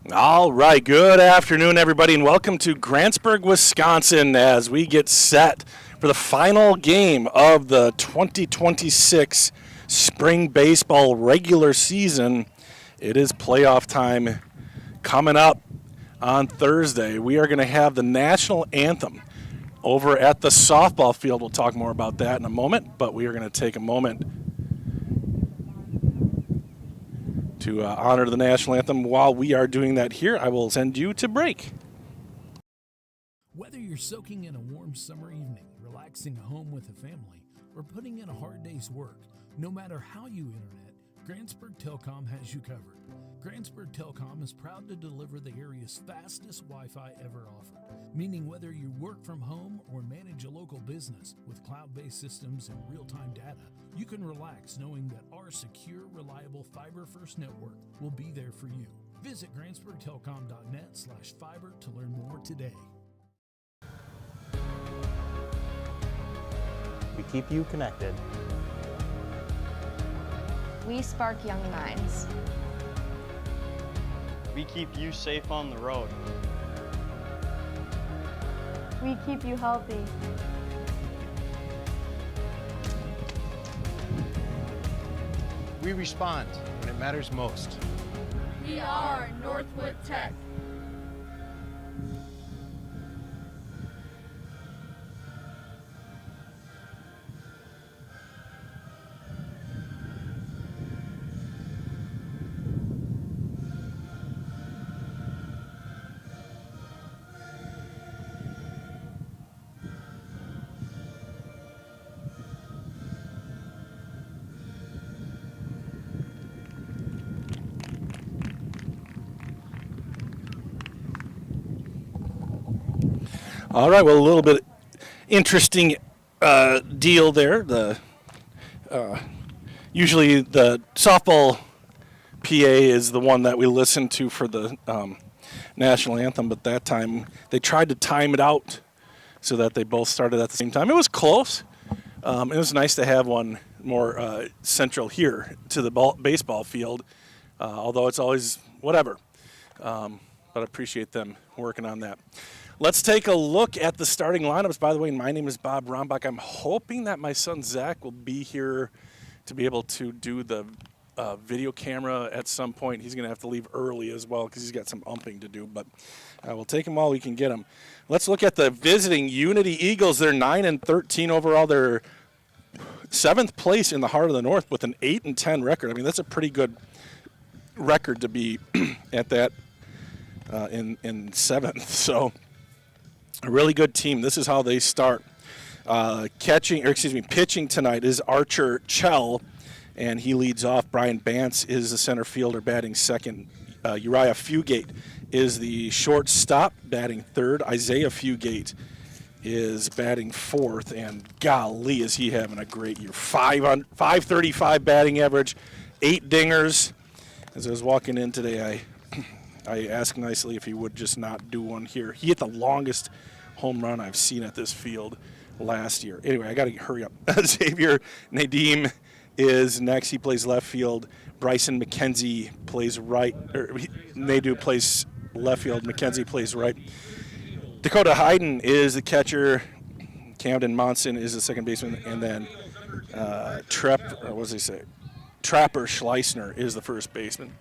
All right, good afternoon, everybody, and welcome to Grantsburg, Wisconsin, as we get set for the final game of the 2026 spring baseball regular season. It is playoff time coming up on Thursday. We are going to have the national anthem over at the softball field. We'll talk more about that in a moment, but we are going to take a moment to honor the national anthem. While we are doing that here, I will send you to break. Whether you're soaking in a warm summer evening, relaxing at home with a family, or putting in a hard day's work, no matter how you internet, Grantsburg Telecom has you covered. Grantsburg Telecom is proud to deliver the area's fastest Wi-Fi ever offered, meaning whether you work from home or manage a local business with cloud-based systems and real-time data, you can relax knowing that our secure, reliable fiber-first network will be there for you. Visit grantsburgtelecom.net/fiber to learn more today. We keep you connected. We spark young minds. We keep you safe on the road. We keep you healthy. We respond when it matters most. We are Northwood Tech. All right, well, a little bit interesting deal there. Usually the softball PA is the one that we listen to for the national anthem, but that time they tried to time it out so that they both started at the same time. It was close. It was nice to have one more central here to the baseball field, although it's always whatever. But I appreciate them working on that. Let's take a look at the starting lineups. By the way, my name is Bob Rombach. I'm hoping that my son Zach will be here to be able to do the video camera at some point. He's going to have to leave early as well because he's got some umping to do, but we'll take him while we can get him. Let's look at the visiting Unity Eagles. They're 9-13 overall. They're 7th place in the heart of the North with an 8-10 record. I mean, that's a pretty good record to be at that in 7th. So a really good team. This is how they start. Pitching tonight is Archer Chell, and he leads off. Brian Bance is the center fielder batting second. Uriah Fugate is the shortstop batting third. Isaiah Fugate is batting fourth, and golly, is he having a great year. 535 batting average, 8 dingers. As I was walking in today, I asked nicely if he would just not do one here. He hit the longest home run I've seen at this field last year. Anyway, I got to hurry up. Xavier Nadim is next. He plays left field. Bryson McKenzie plays right. Nadu plays left field. McKenzie plays right. Dakota Hayden is the catcher. Camden Monson is the second baseman. And then Trapper Schleisner is the first baseman.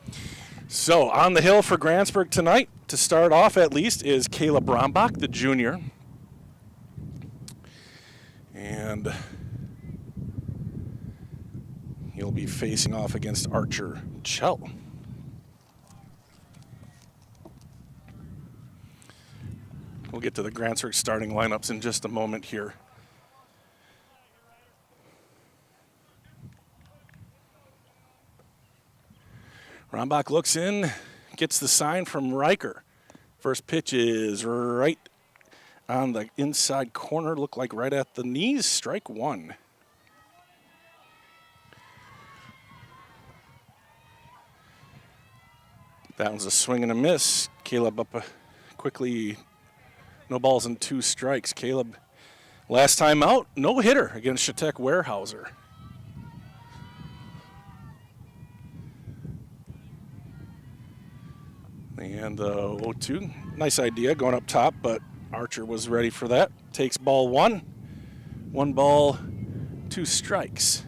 So on the hill for Grantsburg tonight, to start off at least, is Caleb Rombach, the junior. And he'll be facing off against Archer Chell. We'll get to the Grantsburg starting lineups in just a moment here. Rombach looks in, gets the sign from Riker. First pitch is right on the inside corner, look like right at the knees, strike one. That one's a swing and a miss. Caleb up quickly, no balls and 2 strikes. Caleb, last time out, no hitter against Shatek Weyerhaeuser. And the 0-2, nice idea going up top, but Archer was ready for that. Takes ball 1. 1 ball, 2 strikes.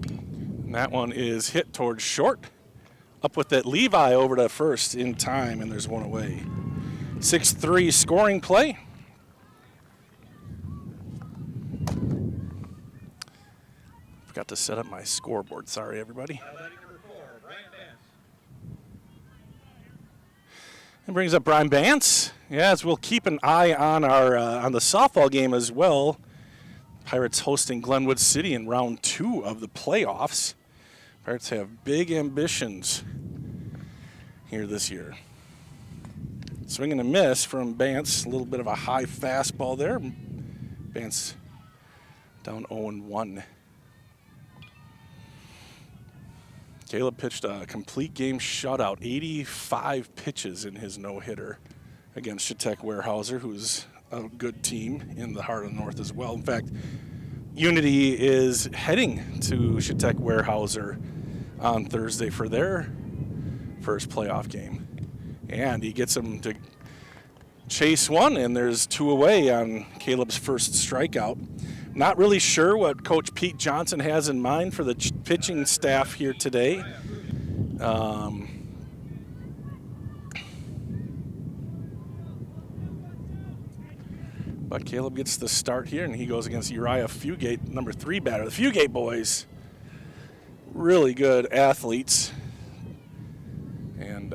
And that one is hit towards short. Up with that Levi over to first in time, and there's one away. 6-3 scoring play. Forgot to set up my scoreboard. Sorry, everybody. And brings up Brian Bance. Yes, we'll keep an eye on our on the softball game as well. Pirates hosting Glenwood City in round 2 of the playoffs. Pirates have big ambitions here this year. Swing and a miss from Bance. A little bit of a high fastball there. Bance down 0-1. Caleb pitched a complete game shutout, 85 pitches in his no-hitter against Chautauqua Weyerhaeuser, who's a good team in the heart of the North as well. In fact, Unity is heading to Chautauqua Weyerhaeuser on Thursday for their first playoff game. And he gets them to chase one, and there's 2 away on Caleb's first strikeout. Not really sure what Coach Pete Johnson has in mind for the pitching staff here today. But Caleb gets the start here, and he goes against Uriah Fugate, number 3 batter. The Fugate boys, really good athletes. And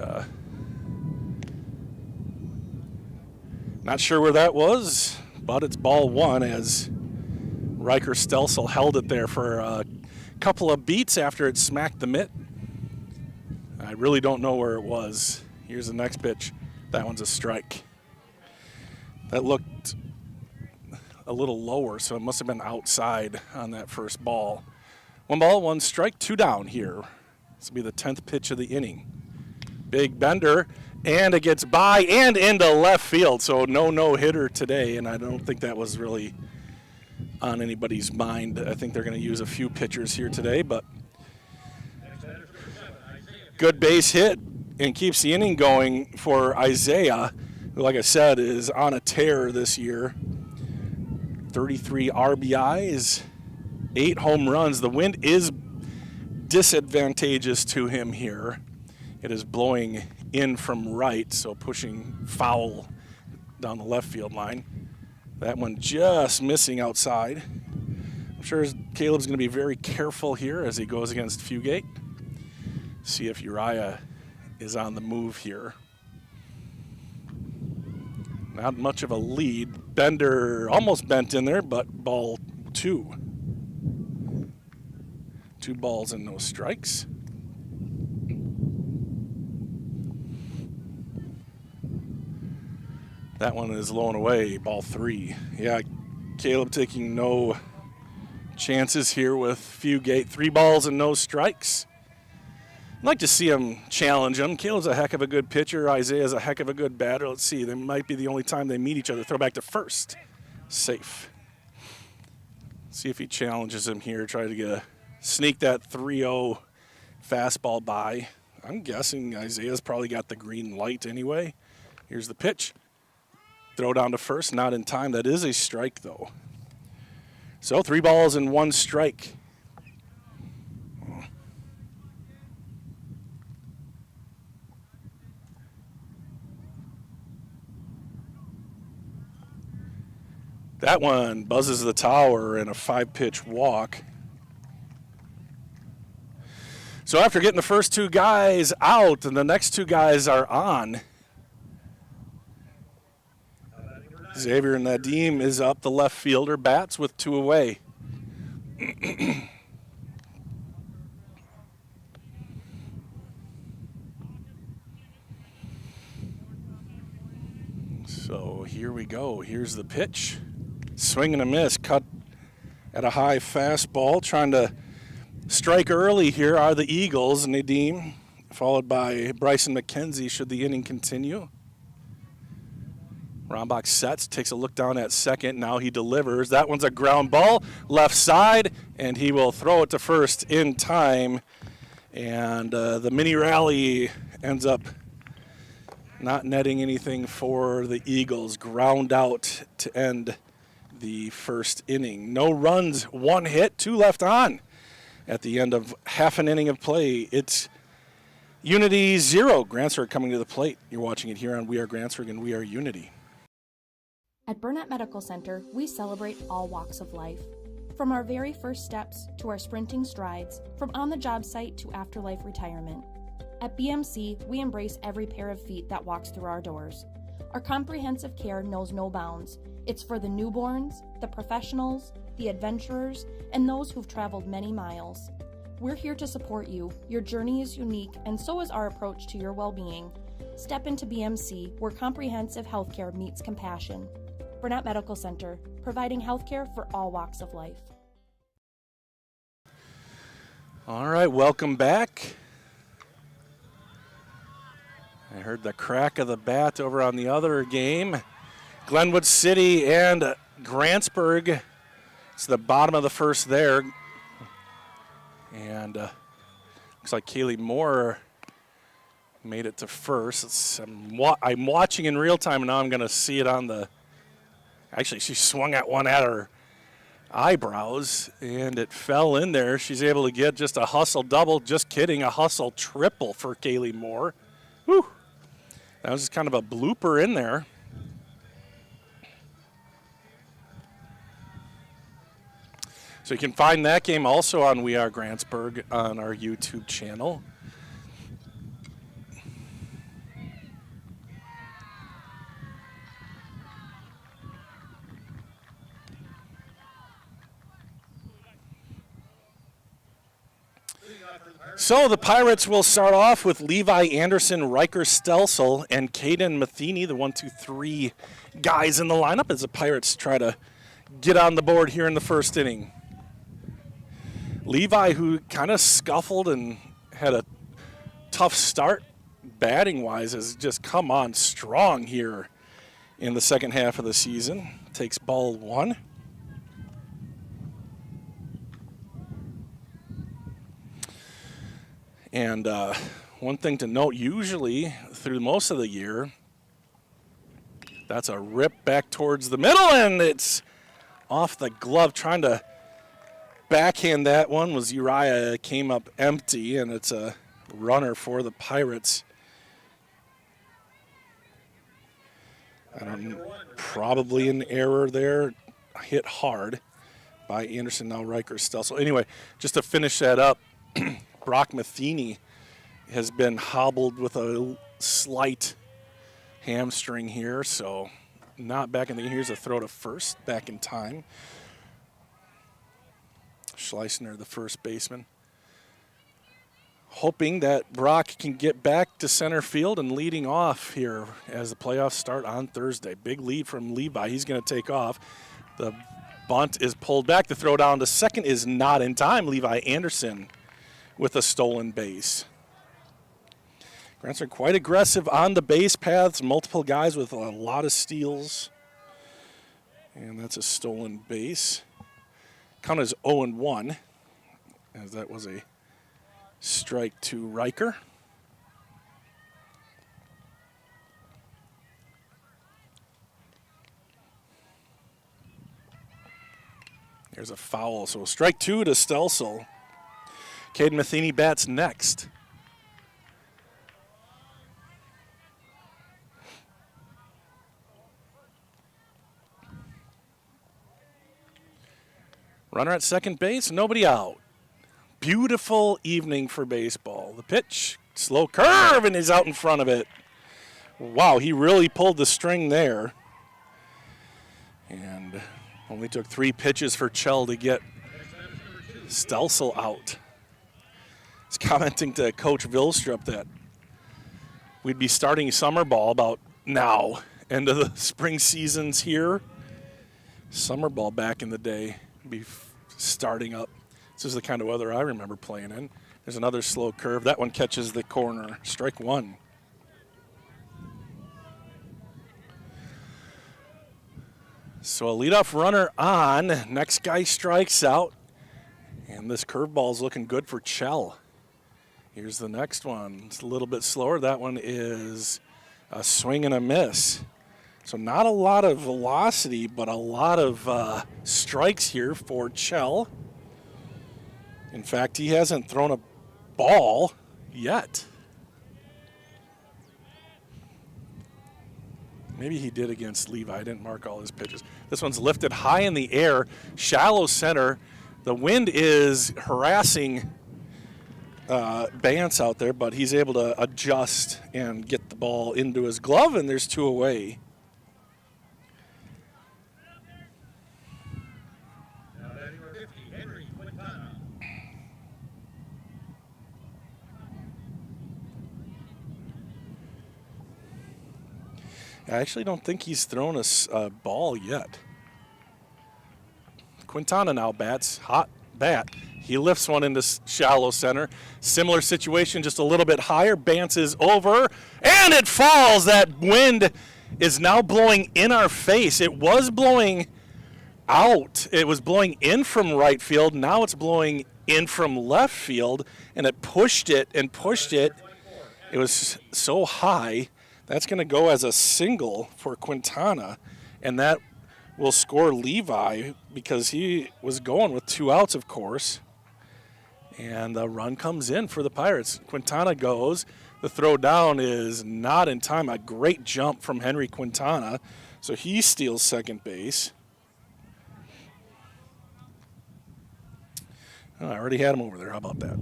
not sure where that was, but it's ball 1 as Riker Stelsel held it there for a couple of beats after it smacked the mitt. I really don't know where it was. Here's the next pitch. That one's a strike. That looked a little lower, so it must have been outside on that first ball. 1 ball, 1 strike, 2 down here. This will be the 10th pitch of the inning. Big bender, and it gets by and into left field, so no-hitter today, and I don't think that was really on anybody's mind. I think they're going to use a few pitchers here today, but good base hit and keeps the inning going for Isaiah, who, like I said, is on a tear this year. 33 RBIs, 8 home runs. The wind is disadvantageous to him here. It is blowing in from right, so pushing foul down the left field line. That one just missing outside. I'm sure Caleb's going to be very careful here as he goes against Fugate. See if Uriah is on the move here. Not much of a lead. Bender almost bent in there, but ball 2. 2 balls and no strikes. That one is low and away, ball 3. Yeah, Caleb taking no chances here with Fugate. 3 balls and no strikes. I'd like to see him challenge him. Caleb's a heck of a good pitcher. Isaiah's a heck of a good batter. Let's see, they might be the only time they meet each other. Throw back to first. Safe. See if he challenges him here. Try to sneak that 3-0 fastball by. I'm guessing Isaiah's probably got the green light anyway. Here's the pitch. Throw down to first, not in time. That is a strike, though. So 3 balls and 1 strike. That one buzzes the tower in a 5-pitch walk. So after getting the first 2 guys out and the next 2 guys are on, Xavier Nadim is up. The left fielder bats with 2 away. So here we go. Here's the pitch. Swing and a miss. Cut at a high fastball. Trying to strike early here are the Eagles. Nadim, followed by Bryson McKenzie should the inning continue. Rombach sets, takes a look down at second. Now he delivers. That one's a ground ball, left side, and he will throw it to first in time. And the mini rally ends up not netting anything for the Eagles. Ground out to end the first inning. No runs, 1 hit, 2 left on. At the end of half an inning of play, it's Unity 0. Grantsburg coming to the plate. You're watching it here on We Are Grantsburg and We Are Unity. At Burnett Medical Center, we celebrate all walks of life. From our very first steps to our sprinting strides, from on-the-job site to afterlife retirement. At BMC, we embrace every pair of feet that walks through our doors. Our comprehensive care knows no bounds. It's for the newborns, the professionals, the adventurers, and those who've traveled many miles. We're here to support you. Your journey is unique, and so is our approach to your well-being. Step into BMC, where comprehensive healthcare meets compassion. Burnett Medical Center, providing healthcare for all walks of life. All right, welcome back. I heard the crack of the bat over on the other game. Glenwood City and Grantsburg. It's the bottom of the first there. And looks like Kaylee Moore made it to first. I'm watching in real time, and now I'm going to see it on the... Actually, she swung at one at her eyebrows, and it fell in there. She's able to get just a hustle double. Just kidding, a hustle triple for Kaylee Moore. Whew. That was just kind of a blooper in there. So you can find that game also on We Are Grantsburg on our YouTube channel. So the Pirates will start off with Levi Anderson, Riker Stelsel, and Caden Matheny, the 1, 2, 3 guys in the lineup as the Pirates try to get on the board here in the first inning. Levi, who kind of scuffled and had a tough start batting-wise, has just come on strong here in the second half of the season. Takes ball 1. And one thing to note, usually through most of the year, that's a rip back towards the middle, and it's off the glove. Trying to backhand that one was Uriah. Came up empty, and it's a runner for the Pirates. Probably an error there. Hit hard by Anderson, now Riker still. So anyway, just to finish that up, Brock Matheny has been hobbled with a slight hamstring here, so not back in the game. Here's a throw to first, back in time. Schleissner, the first baseman, hoping that Brock can get back to center field and leading off here as the playoffs start on Thursday. Big lead from Levi. He's going to take off. The bunt is pulled back. The throw down to second is not in time. Levi Anderson with a stolen base. Grants are quite aggressive on the base paths. Multiple guys with a lot of steals. And that's a stolen base. Count as 0-1, as that was a strike to Riker. There's a foul, so strike 2 to Stelsel. Caden Matheny bats next. Runner at second base, nobody out. Beautiful evening for baseball. The pitch, slow curve, and he's out in front of it. Wow, he really pulled the string there. And only took 3 pitches for Chell to get Stelsel out. He's commenting to Coach Vilstrup that we'd be starting summer ball about now. End of the spring season's here. Summer ball back in the day be starting up. This is the kind of weather I remember playing in. There's another slow curve. That one catches the corner. Strike 1. So a leadoff runner on. Next guy strikes out. And this curveball's looking good for Chell. Here's the next one. It's a little bit slower. That one is a swing and a miss. So not a lot of velocity, but a lot of strikes here for Chell. In fact, he hasn't thrown a ball yet. Maybe he did against Levi. I didn't mark all his pitches. This one's lifted high in the air, shallow center. The wind is harassing Bance out there, but he's able to adjust and get the ball into his glove, and there's 2 away. I actually don't think he's thrown a ball yet. Quintana now bats, hot bat. He lifts one into shallow center. Similar situation, just a little bit higher. Bounces over, and it falls. That wind is now blowing in our face. It was blowing out. It was blowing in from right field. Now it's blowing in from left field, and it pushed it and pushed it. It was so high. That's going to go as a single for Quintana, and that will score Levi because he was going with 2 outs, of course. And the run comes in for the Pirates. Quintana goes. The throw down is not in time. A great jump from Henry Quintana. So he steals second base. Oh, I already had him over there. How about that?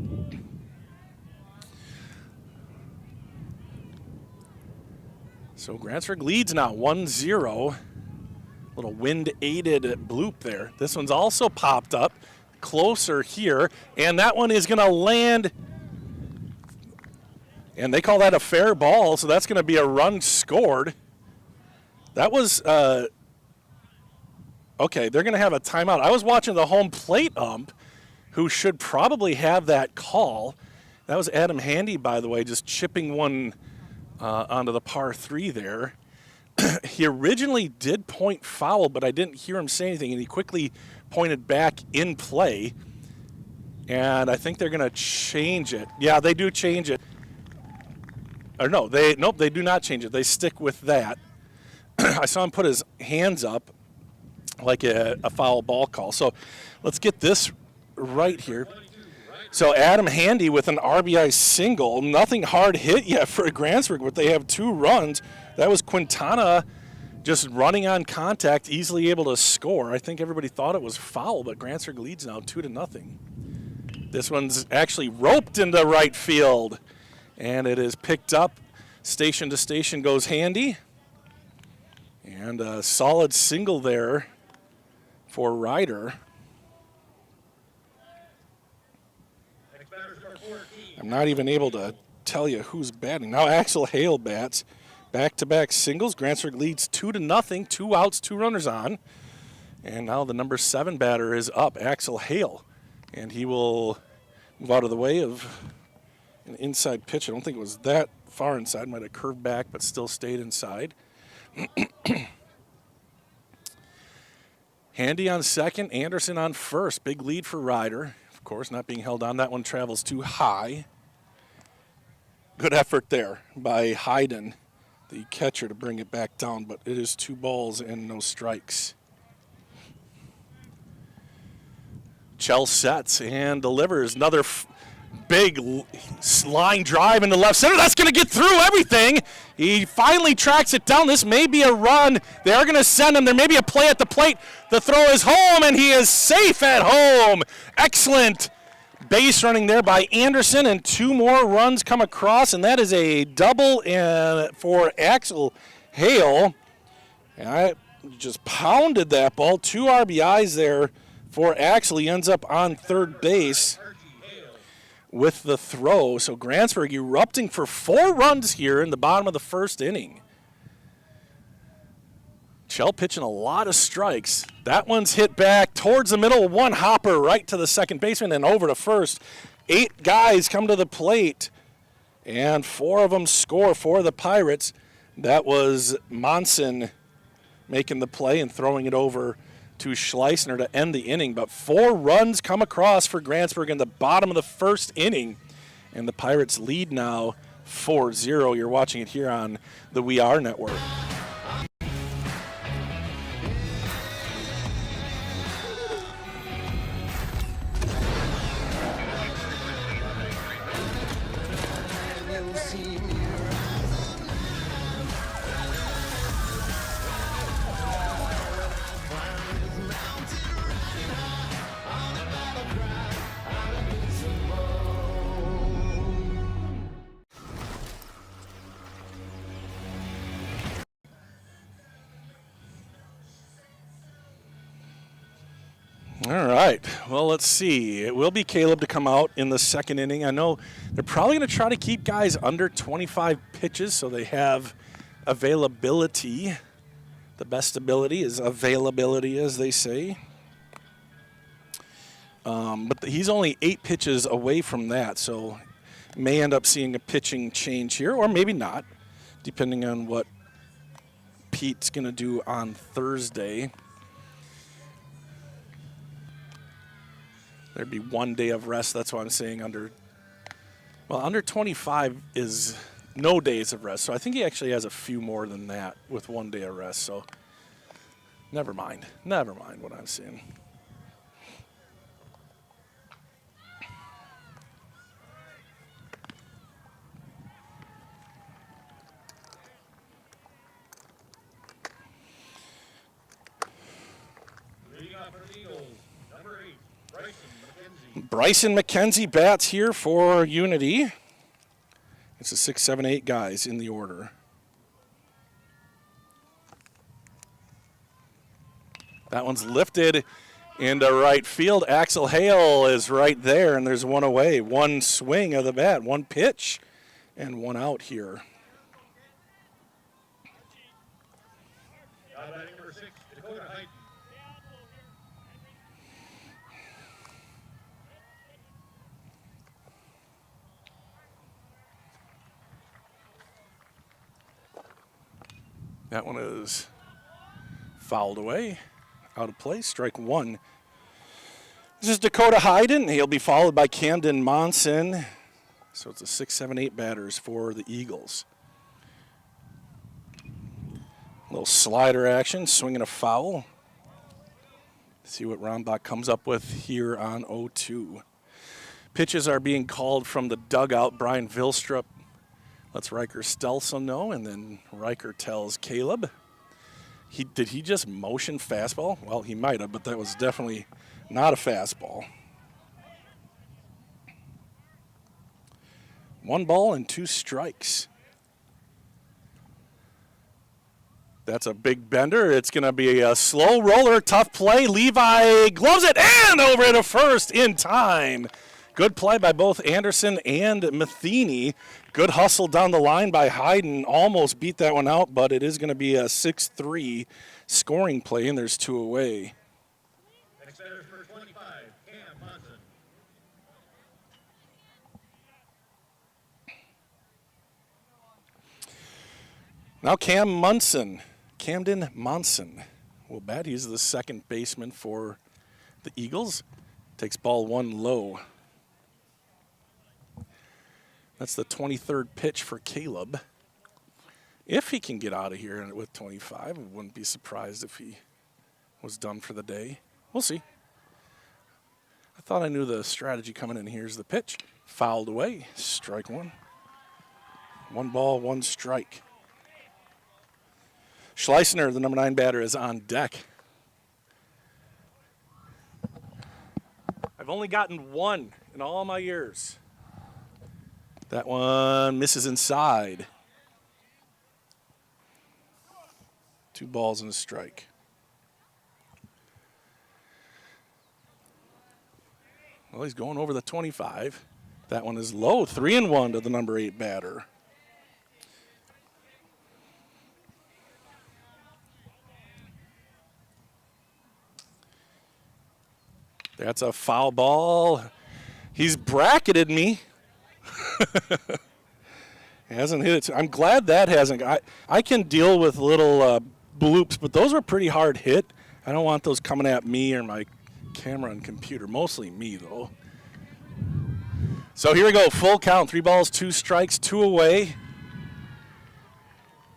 So Grantsburg leads now 1-0. Little wind-aided bloop there. This one's also popped up closer here, and that one is going to land, and they call that a fair ball, so that's going to be a run scored. That was, okay, they're going to have a timeout. I was watching the home plate ump, who should probably have that call. That was Adam Handy, by the way, just chipping one onto the par 3 there. He originally did point foul, but I didn't hear him say anything, and he quickly pointed back in play. And I think they're going to change it. Yeah, they do change it. Or no, they do not change it. They stick with that. I saw him put his hands up like a foul ball call. So let's get this right here. So Adam Handy with an RBI single. Nothing hard hit yet for Grantsburg, but they have 2 runs. That was Quintana just running on contact, easily able to score. I think everybody thought it was foul, but Grantsburg leads now 2-0. This one's actually roped into right field, and it is picked up. Station to station goes Handy. And a solid single there for Ryder. I'm not even able to tell you who's batting. Now Axel Hale bats. Back-to-back singles. Grantsburg leads 2-0. 2 outs, 2 runners on. And now the number 7 batter is up, Axel Hale. And he will move out of the way of an inside pitch. I don't think it was that far inside. Might have curved back, but still stayed inside. Handy on second, Anderson on first. Big lead for Ryder. Of course, not being held on. That one travels too high. Good effort there by Hayden, the catcher, to bring it back down, but it is 2 balls and no strikes. Chell sets and delivers another big line drive into left center. That's going to get through everything. He finally tracks it down. This may be a run. They are going to send him. There may be a play at the plate. The throw is home, and he is safe at home. Excellent base running there by Anderson, and 2 more runs come across, and that is a double for Axel Hale. And I just pounded that ball. 2 RBIs there for Axel. He ends up on third base with the throw. So Grantsburg erupting for 4 runs here in the bottom of the first inning. Chell pitching a lot of strikes. That one's hit back towards the middle. 1 hopper right to the second baseman and over to first. 8 guys come to the plate, and 4 of them score for the Pirates. That was Monson making the play and throwing it over to Schleissner to end the inning. But 4 runs come across for Grantsburg in the bottom of the first inning. And the Pirates lead now 4-0. You're watching it here on the We Are Network. All right, well, let's see. It will be Caleb to come out in the second inning. I know they're probably going to try to keep guys under 25 pitches so they have availability. The best ability is availability, as they say. But he's only 8 pitches away from that, so may end up seeing a pitching change here, or maybe not, depending on what Pete's going to do on Thursday. There'd be 1 day of rest. That's why I'm saying under 25 is no days of rest. So I think he actually has a few more than that with 1 day of rest. So never mind what I'm saying. Bryson McKenzie bats here for Unity. It's the 6, 7, 8 guys in the order. That one's lifted into right field. Axel Hale is right there, and there's one away. One swing of the bat, one pitch, and one out here. That one is fouled away, out of play, strike 1. This is Dakota Hayden. He'll be followed by Camden Monson. So it's a 6, 7, 8 batters for the Eagles. A little slider action, swinging a foul. See what Rombach comes up with here on 0-2. Pitches are being called from the dugout. Brian Vilstrup lets Riker Stelzel know, and then Riker tells Caleb. Did he just motion fastball? Well, he might have, but that was definitely not a fastball. 1 ball and 2 strikes. That's a big bender. It's going to be a slow roller, tough play. Levi gloves it and over to first in time. Good play by both Anderson and Matheny. Good hustle down the line by Hayden. Almost beat that one out, but it is going to be a 6-3 scoring play, and there's 2 away. Next batter for 25, Cam Monson. Now Camden Monson will bat. He's the second baseman for the Eagles. Takes ball 1 low. That's the 23rd pitch for Caleb. If he can get out of here with 25, I wouldn't be surprised if he was done for the day. We'll see. I thought I knew the strategy coming in. Here's the pitch. Fouled away. Strike 1. 1 ball, 1 strike. Schleissner, the number 9 batter, is on deck. I've only gotten 1 in all my years. That one misses inside. 2 balls and a strike. Well, he's going over the 25. That one is low. 3-1 to the number 8 batter. That's a foul ball. He's bracketed me. Hasn't hit it. I'm glad that hasn't. I can deal with little bloops, but those were pretty hard hit. I don't want those coming at me or my camera and computer. Mostly me, though. So here we go, full count. 3 balls, 2 strikes, 2 away.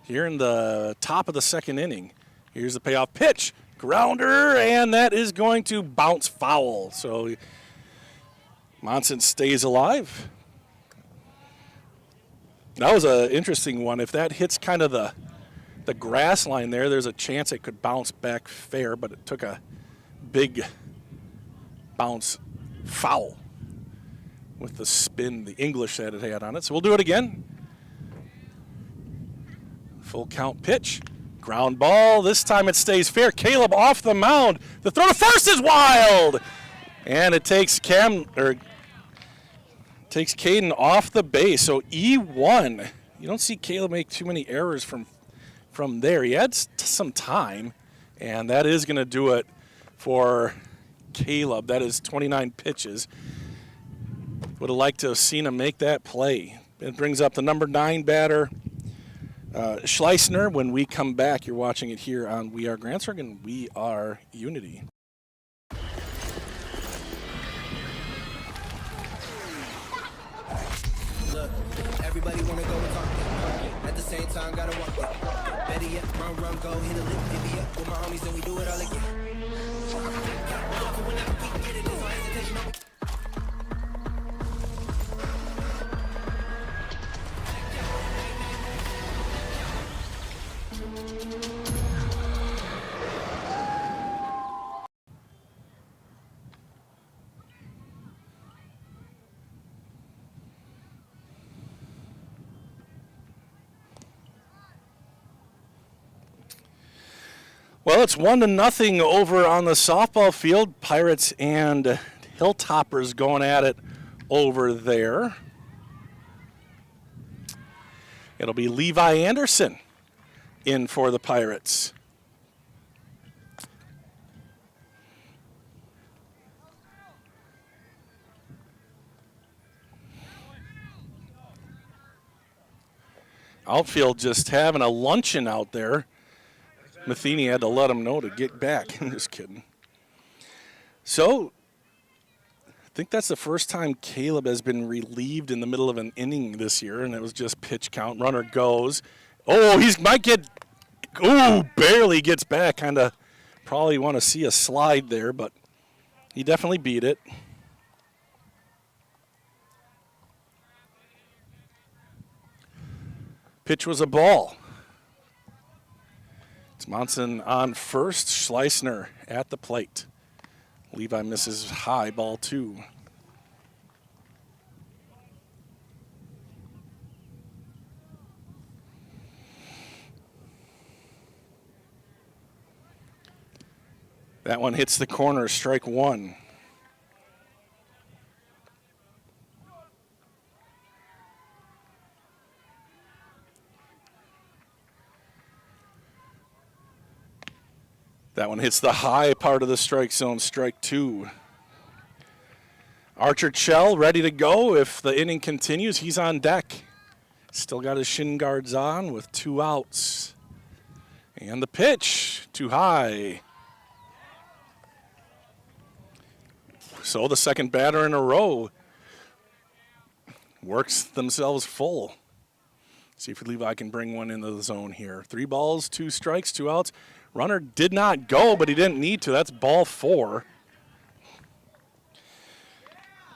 Here in the top of the second inning. Here's the payoff pitch. Grounder, and that is going to bounce foul. So Monson stays alive. That was an interesting one. If that hits kind of the grass line there, there's a chance it could bounce back fair, but it took a big bounce foul with the spin, the English that it had on it. So we'll do it again. Full count pitch. Ground ball. This time it stays fair. Caleb off the mound. The throw to first is wild. And it takes Caden off the base. So E1. You don't see Caleb make too many errors from there. He had some time, and that is going to do it for Caleb. That is 29 pitches. Would have liked to have seen him make that play. It brings up the number 9 batter, Schleisner. When we come back, you're watching it here on We Are Grantsburg and We Are Unity. Look, everybody wanna go and talk it. At the same time, gotta walk it. Better yet, run, go, hit a lick, divvy up with my homies, and we do it all again. Well, it's 1-0 over on the softball field. Pirates and Hilltoppers going at it over there. It'll be Levi Anderson in for the Pirates. Outfield just having a luncheon out there. Matheny had to let him know to get back. I'm just kidding. So, I think that's the first time Caleb has been relieved in the middle of an inning this year, and it was just pitch count. Runner goes. Oh, he might get, barely gets back. Kind of probably want to see a slide there, but he definitely beat it. Pitch was a ball. It's Monson on first, Schleisner at the plate. Levi misses high, ball 2. That one hits the corner, strike 1. That one hits the high part of the strike zone, strike 2. Archer Chell ready to go if the inning continues. He's on deck. Still got his shin guards on with 2 outs. And the pitch, too high. So the second batter in a row works themselves full. See if Levi can bring one into the zone here. 3 balls, 2 strikes, 2 outs. Runner did not go, but he didn't need to. That's ball 4.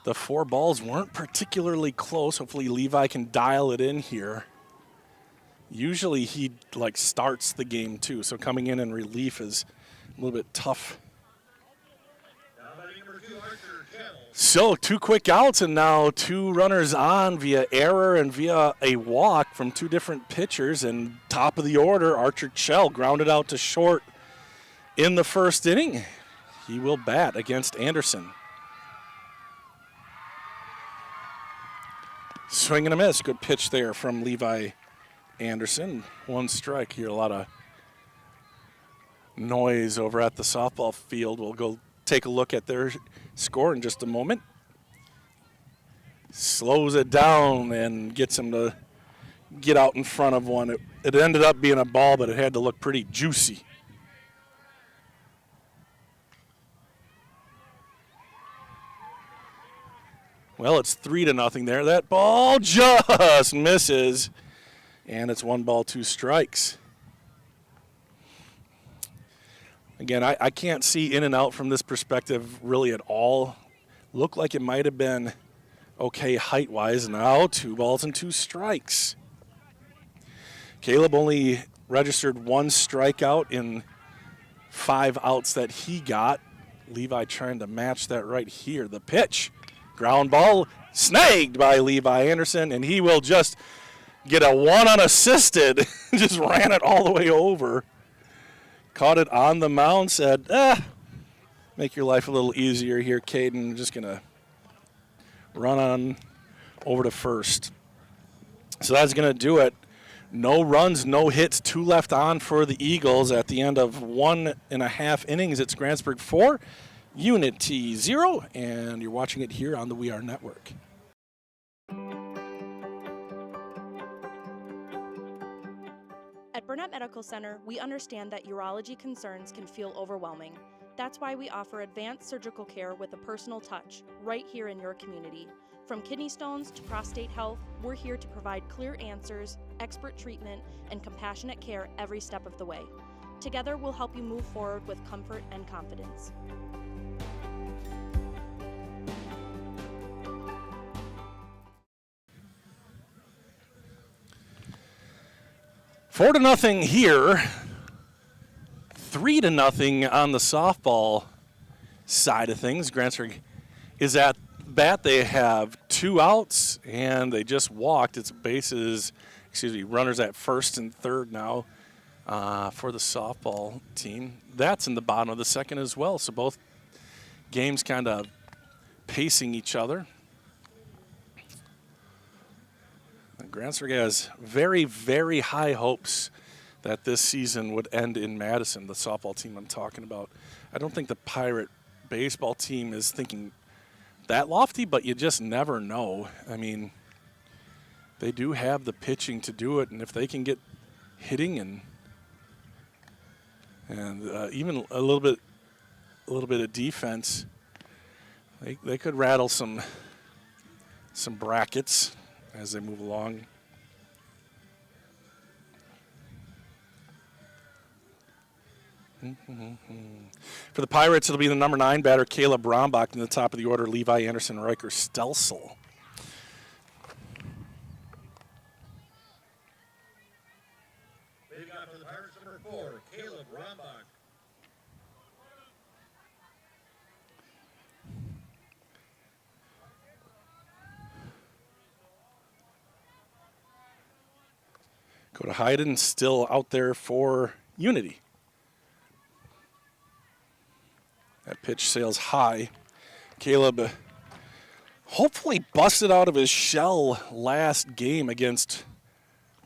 The 4 balls weren't particularly close. Hopefully Levi can dial it in here. Usually he starts the game too, so coming in relief is a little bit tough. So 2 quick outs and now 2 runners on via error and via a walk from 2 different pitchers. And top of the order, Archer Chell grounded out to short in the first inning. He will bat against Anderson. Swing and a miss. Good pitch there from Levi Anderson. 1 strike. Hear a lot of noise over at the softball field. We'll go take a look at their score in just a moment. Slows it down and gets him to get out in front of one. It ended up being a ball, but it had to look pretty juicy. Well, it's 3-0 there. That ball just misses, and it's 1 ball, 2 strikes. Again, I can't see in and out from this perspective really at all. Looked like it might have been okay height-wise. Now 2 balls and 2 strikes. Caleb only registered 1 strikeout in 5 outs that he got. Levi trying to match that right here. The pitch. Ground ball snagged by Levi Anderson, and he will just get a 1 unassisted. Just ran it all the way over. Caught it on the mound, said, make your life a little easier here, Caden. Just going to run on over to first. So that's going to do it. No runs, no hits, 2 left on for the Eagles at the end of 1.5 innings. It's Grantsburg 4. Unity 0, and you're watching it here on the We Are Network. At Burnett Medical Center, we understand that urology concerns can feel overwhelming. That's why we offer advanced surgical care with a personal touch, right here in your community. From kidney stones to prostate health, we're here to provide clear answers, expert treatment, and compassionate care every step of the way. Together, we'll help you move forward with comfort and confidence. 4-0 here. 3-0 on the softball side of things. Grantsburg is at bat. They have 2 outs, and they just walked. It's runners at first and third now for the softball team. That's in the bottom of the second as well. So both games kind of pacing each other. Grantsburg has very, very high hopes that this season would end in Madison, the softball team I'm talking about. I don't think the Pirate baseball team is thinking that lofty, but you just never know. I mean, they do have the pitching to do it, and if they can get hitting and even a little bit of defense, they could rattle some brackets as they move along. For the Pirates, it'll be the number 9 batter, Caleb Brombach, in the top of the order, Levi Anderson, Riker Stelsel. Leading off for the Pirates, number 4, Caleb Rombach. Go to Hayden, still out there for Unity. That pitch sails high. Caleb hopefully busted out of his shell last game against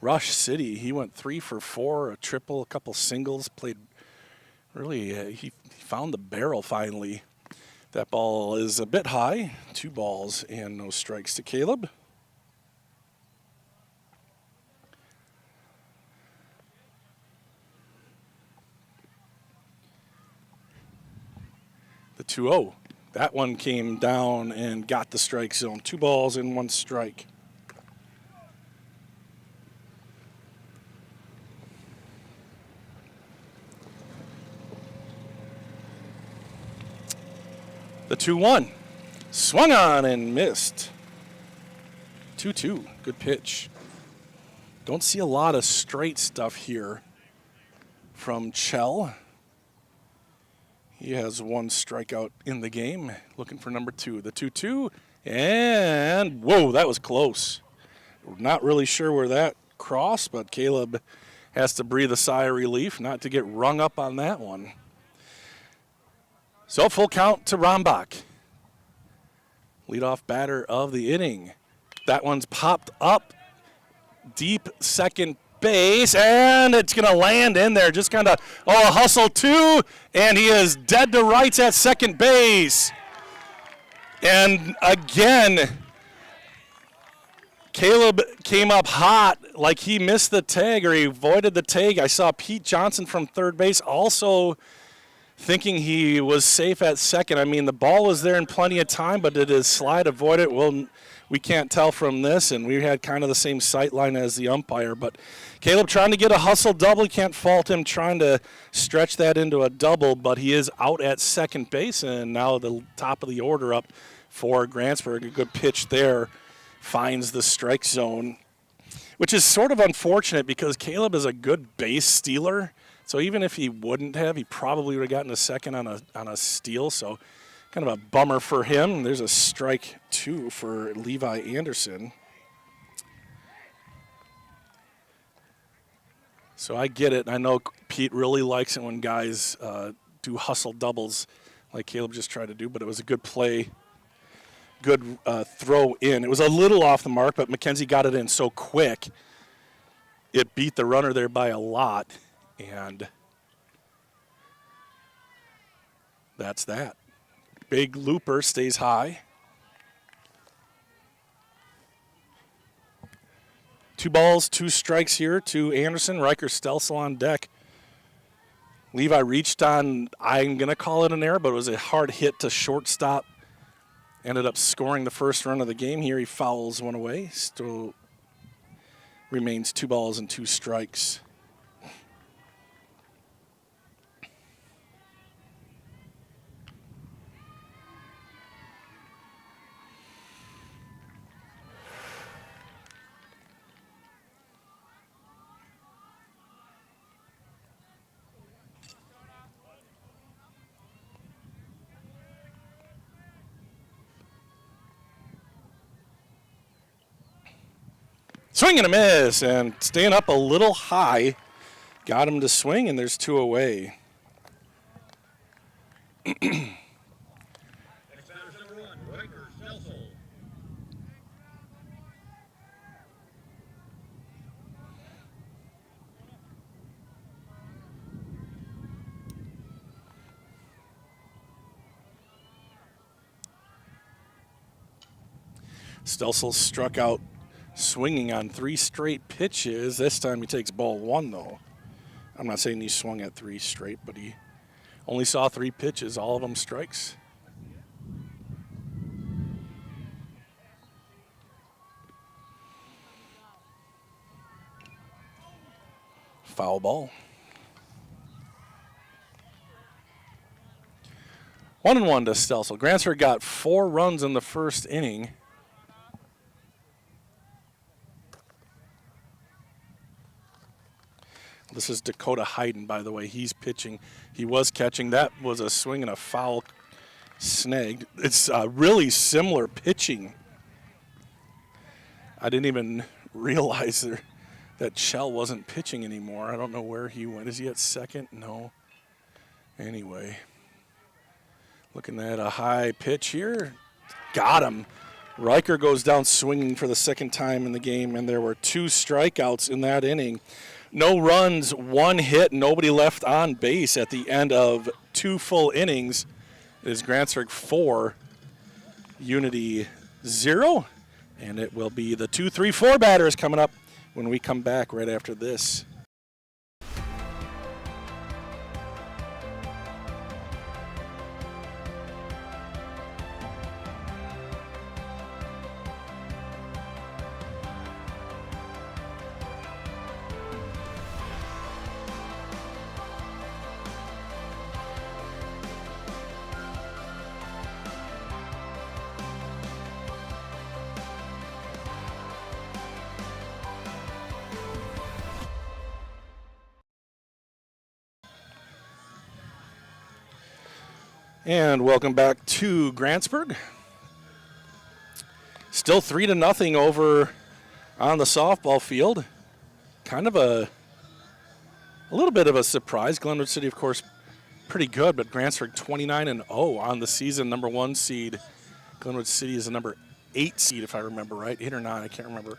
Rush City. He went 3 for 4, a triple, a couple singles, played really, he found the barrel finally. That ball is a bit high, 2 balls and no strikes to Caleb. The 2-0. That one came down and got the strike zone. 2 balls and 1 strike. The 2-1. Swung on and missed. 2-2. Good pitch. Don't see a lot of straight stuff here from Chell. He has 1 strikeout in the game. Looking for number 2. The 2-2. And, whoa, that was close. Not really sure where that crossed, but Caleb has to breathe a sigh of relief not to get rung up on that one. So full count to Rombach. Leadoff batter of the inning. That one's popped up deep second base, and it's going to land in there. Just kind of, a hustle too, and he is dead to rights at second base. And again, Caleb came up hot like he missed the tag or he avoided the tag. I saw Pete Johnson from third base also thinking he was safe at second. I mean, the ball was there in plenty of time, but did his slide avoid it? Well, we can't tell from this, and we had kind of the same sight line as the umpire. But Caleb trying to get a hustle double. You can't fault him trying to stretch that into a double, but he is out at second base, and now the top of the order up for Grantsburg. A good pitch there finds the strike zone, which is sort of unfortunate because Caleb is a good base stealer. So even if he wouldn't have, he probably would have gotten a second on a steal. So kind of a bummer for him. There's a strike 2 for Levi Anderson. So I get it. I know Pete really likes it when guys do hustle doubles like Caleb just tried to do, but it was a good play. Good throw in. It was a little off the mark, but McKenzie got it in so quick. It beat the runner there by a lot, and that's that. Big looper stays high. 2 balls, 2 strikes here to Anderson. Riker Stelsel on deck. Levi reached on, I'm going to call it an error, but it was a hard hit to shortstop. Ended up scoring the first run of the game here. He fouls one away. Still remains 2 balls and 2 strikes. Swing and a miss, and staying up a little high. Got him to swing, and there's 2 away. Next batter's number 1, Riker Stelsel. Stelsel struck out swinging on 3 straight pitches. This time he takes ball 1, though. I'm not saying he swung at 3 straight, but he only saw 3 pitches, all of them strikes. Foul ball. 1-1 to Stelsel. Grantsburg got 4 runs in the first inning. This is Dakota Hayden, by the way. He's pitching. He was catching. That was a swing and a foul snagged. It's really similar pitching. I didn't even realize that Shell wasn't pitching anymore. I don't know where he went. Is he at second? No. Anyway, looking at a high pitch here. Got him. Riker goes down swinging for the second time in the game, and there were 2 strikeouts in that inning. No runs, 1 hit, nobody left on base at the end of 2 full innings. It is Grantsburg 4, Unity 0, and it will be the 2-3-4 batters coming up when we come back right after this. And welcome back to Grantsburg. Still 3-0 over on the softball field. Kind of a little bit of a surprise. Glenwood City, of course, pretty good, but Grantsburg 29-0 on the season, number 1 seed. Glenwood City is the number 8 seed, if I remember right. 8 or 9, I can't remember.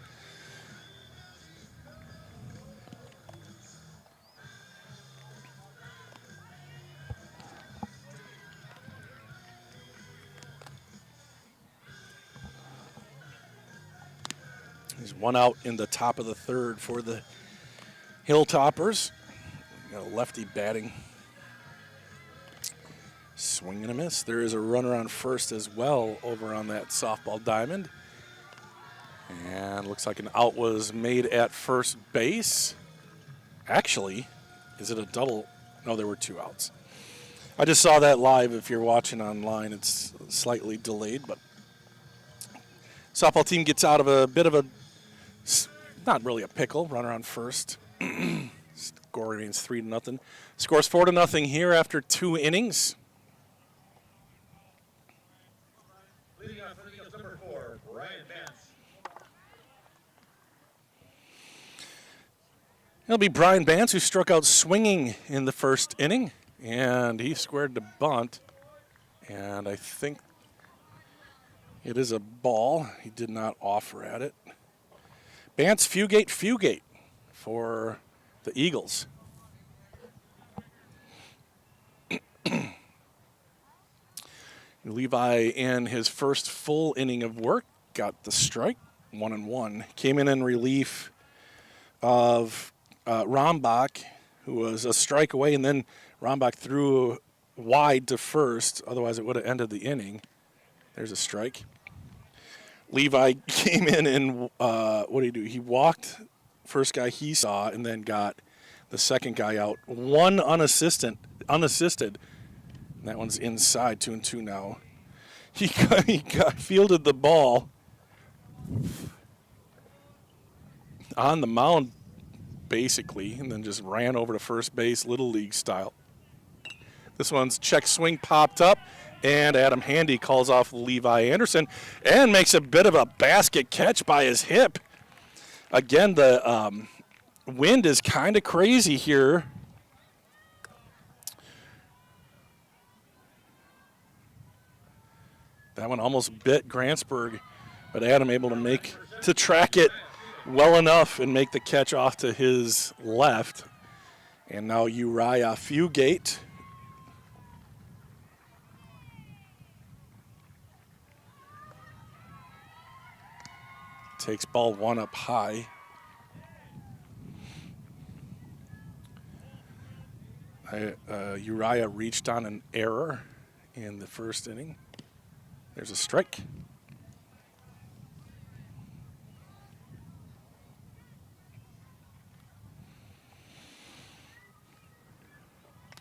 There's one out in the top of the third for the Hilltoppers. Got a lefty batting. Swing and a miss. There is a runner on first as well over on that softball diamond. And looks like an out was made at first base. Actually, is it a double? No, there were 2 outs. I just saw that live. If you're watching online, it's slightly delayed, but softball team gets out of a bit of a, not really a pickle, runner on first. Score remains 3-0. Scores 4-0 here after 2 innings. Leading off for the Eagles, number 4, Brian Vance. It'll be Brian Bance who struck out swinging in the first inning, and he squared the bunt, and I think it is a ball. He did not offer at it. Bance fugate for the Eagles. Levi, in his first full inning of work, got the strike, 1-1. Came in relief of Rombach, who was a strike away, and then Rombach threw wide to first. Otherwise, it would have ended the inning. There's a strike. Levi came in and what did he do? He walked first guy he saw and then got the second guy out. One unassisted. And that one's inside, 2-2 now. He fielded the ball on the mound, basically, and then just ran over to first base, Little League style. This one's check swing popped up, and Adam Handy calls off Levi Anderson and makes a bit of a basket catch by his hip. Again, the wind is kind of crazy here. That one almost bit Grantsburg, but Adam able to track it well enough and make the catch off to his left. And now Uriah Fugate takes ball 1 up high. Uriah reached on an error in the first inning. There's a strike.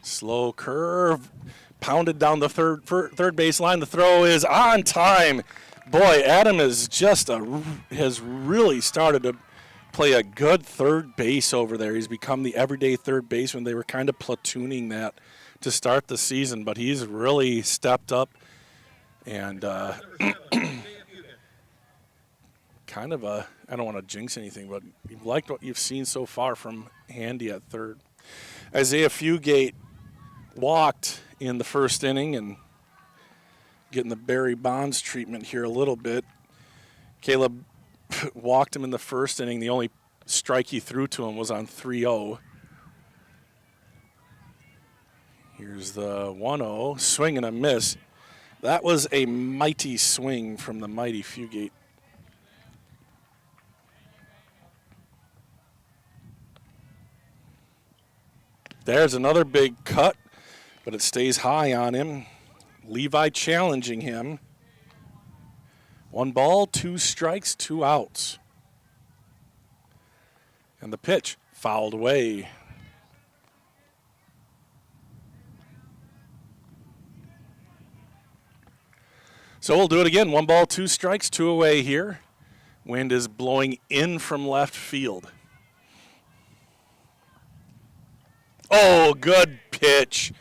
Slow curve, pounded down the third base line. The throw is on time. Boy, Adam has really started to play a good third base over there. He's become the everyday third baseman. They were kind of platooning that to start the season, but he's really stepped up and kind of I don't want to jinx anything, but you've liked what you've seen so far from Handy at third. Isaiah Fugate walked in the first inning and getting the Barry Bonds treatment here a little bit. Caleb walked him in the first inning. The only strike he threw to him was on 3-0. Here's the 1-0, swing and a miss. That was a mighty swing from the mighty Fugate. There's another big cut, but it stays high on him. Levi challenging him. 1 ball, 2 strikes, 2 outs. And the pitch fouled away. So we'll do it again. 1 ball, 2 strikes, 2 away here. Wind is blowing in from left field. Oh, good pitch.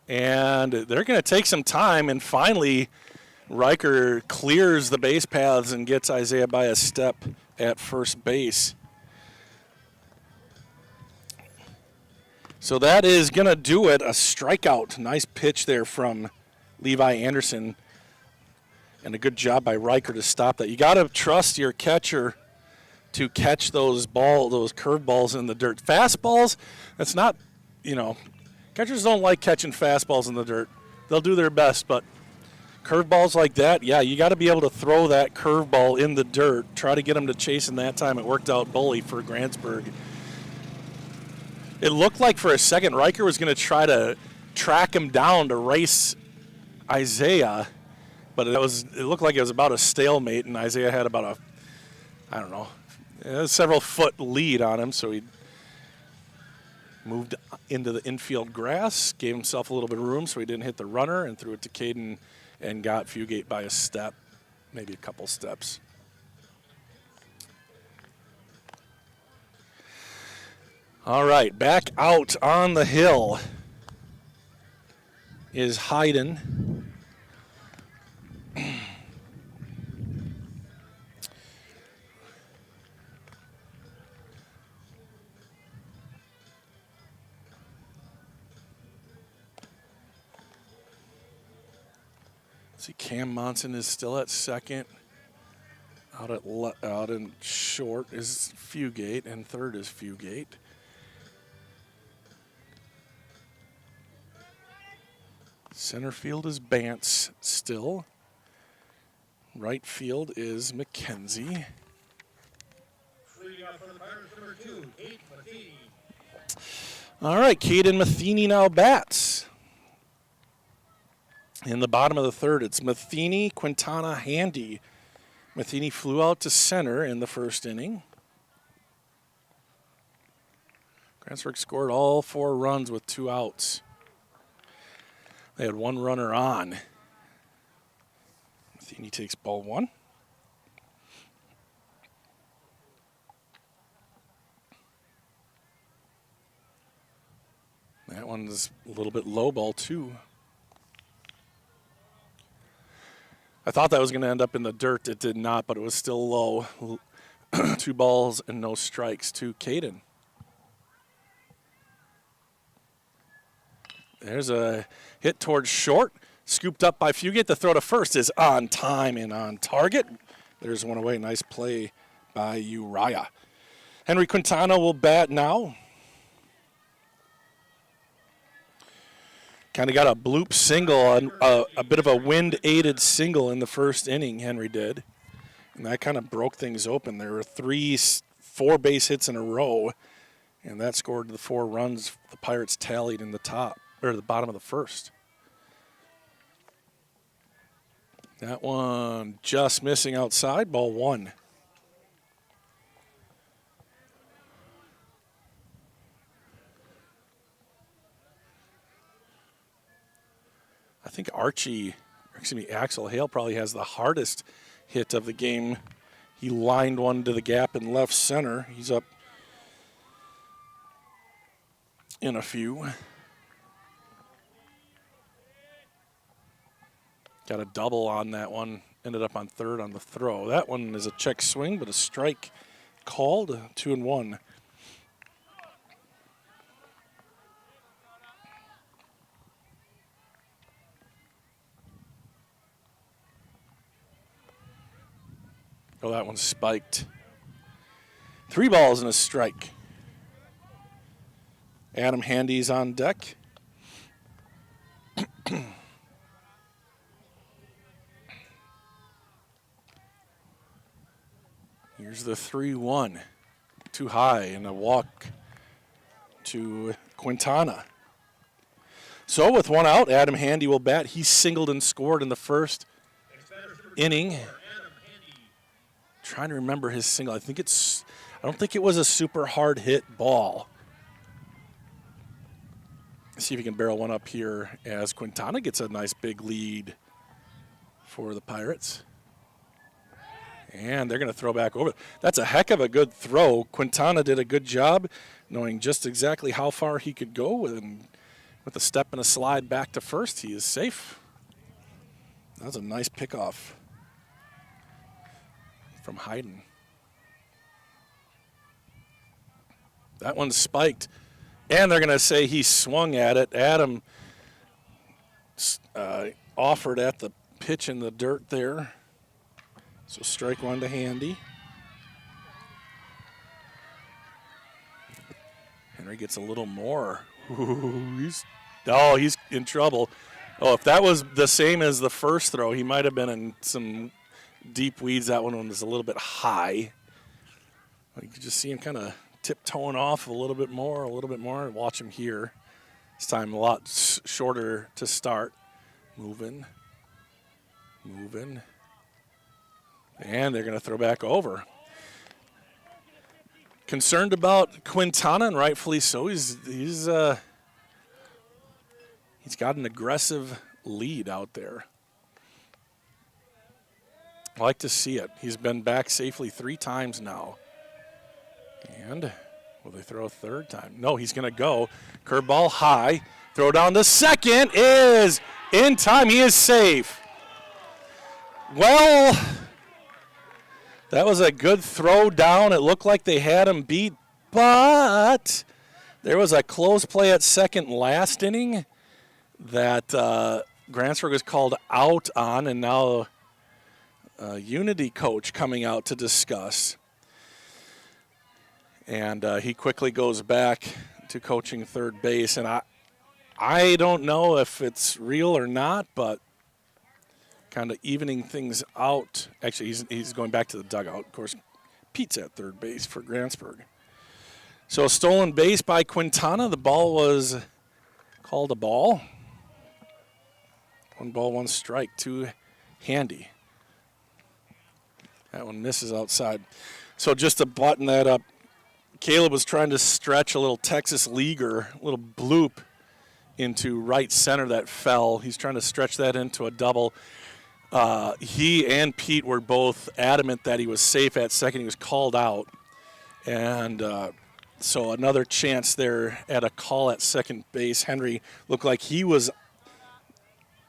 And they're going to take some time, and finally Riker clears the base paths and gets Isaiah by a step at first base. So that is going to do it, a strikeout. Nice pitch there from Levi Anderson, and a good job by Riker to stop that. You got to trust your catcher to catch those curve balls in the dirt. Fastballs, that's not, catchers don't like catching fastballs in the dirt. They'll do their best, but Curveballs like that, yeah, you got to be able to throw that curveball in the dirt. Try to get him to chase in that time. It worked out bully for Grantsburg. It looked like for a second Riker was going to try to track him down to race Isaiah, but it looked like it was about a stalemate, and Isaiah had about a several foot lead on him, so he moved into the infield grass, gave himself a little bit of room so he didn't hit the runner, and threw it to Caden and got Fugate by a step, maybe a couple steps. All right, back out on the hill is Hayden. See, Cam Monson is still at second. Out in short is Fugate, and third is Fugate. Center field is Bance still. Right field is McKenzie. All right, Caden Matheny now bats. In the bottom of the third, it's Matheny, Quintana, Handy. Matheny flew out to center in the first inning. Grantsburg scored all 4 runs with 2 outs. They had 1 runner on. Matheny takes ball 1. That one's a little bit low, ball 2. I thought that was going to end up in the dirt. It did not, but it was still low. 2 balls and no strikes to Caden. There's a hit towards short. Scooped up by Fugate. The throw to first is on time and on target. There's one away. Nice play by Uriah. Henry Quintana will bat now. Kind of got a bloop single, a bit of a wind-aided single in the first inning, Henry did. And that kind of broke things open. There were 4 base hits in a row, and that scored the 4 runs the Pirates tallied in the bottom of the first. That one just missing outside, ball 1. I think Axel Hale probably has the hardest hit of the game. He lined one to the gap in left center. He's up in a few. Got a double on that one. Ended up on third on the throw. That one is a check swing, but a strike called. 2-1. Oh, that one's spiked. 3 balls and a strike. Adam Handy's on deck. Here's the 3-1. Too high and a walk to Quintana. So with 1 out, Adam Handy will bat. He singled and scored in the first inning. Trying to remember his single. I don't think it was a super hard hit ball. Let's see if he can barrel one up here as Quintana gets a nice big lead for the Pirates. And they're going to throw back over. That's a heck of a good throw. Quintana did a good job knowing just exactly how far he could go with a step and a slide back to first. He is safe. That was a nice pickoff from Hayden. That one's spiked, and they're going to say he swung at it. Adam offered at the pitch in the dirt there. So strike 1 to Handy. Henry gets a little more. Ooh, he's in trouble. Oh, if that was the same as the first throw, he might have been in some deep weeds. That one was a little bit high. You can just see him kind of tiptoeing off a little bit more, and watch him here. This time a lot shorter to start. Moving. And they're going to throw back over. Concerned about Quintana, and rightfully so. He's got an aggressive lead out there. I like to see it. He's been back safely 3 times now. And will they throw a third time? No, he's going to go. Curveball high. Throw down to second is in time. He is safe. Well, that was a good throw down. It looked like they had him beat, but there was a close play at second last inning that Grantsburg was called out on, and now Unity coach coming out to discuss. And he quickly goes back to coaching third base, and I don't know if it's real or not, but kind of evening things out. Actually, he's going back to the dugout. Of course, Pete's at third base for Grantsburg. So a stolen base by Quintana. The ball was called a ball. 1 ball, 1 strike to Handy. That one misses outside. So just to button that up, Caleb was trying to stretch a little Texas leaguer, a little bloop into right center that fell. He's trying to stretch that into a double. He and Pete were both adamant that he was safe at second. He was called out. And so another chance there at a call at second base. Henry looked like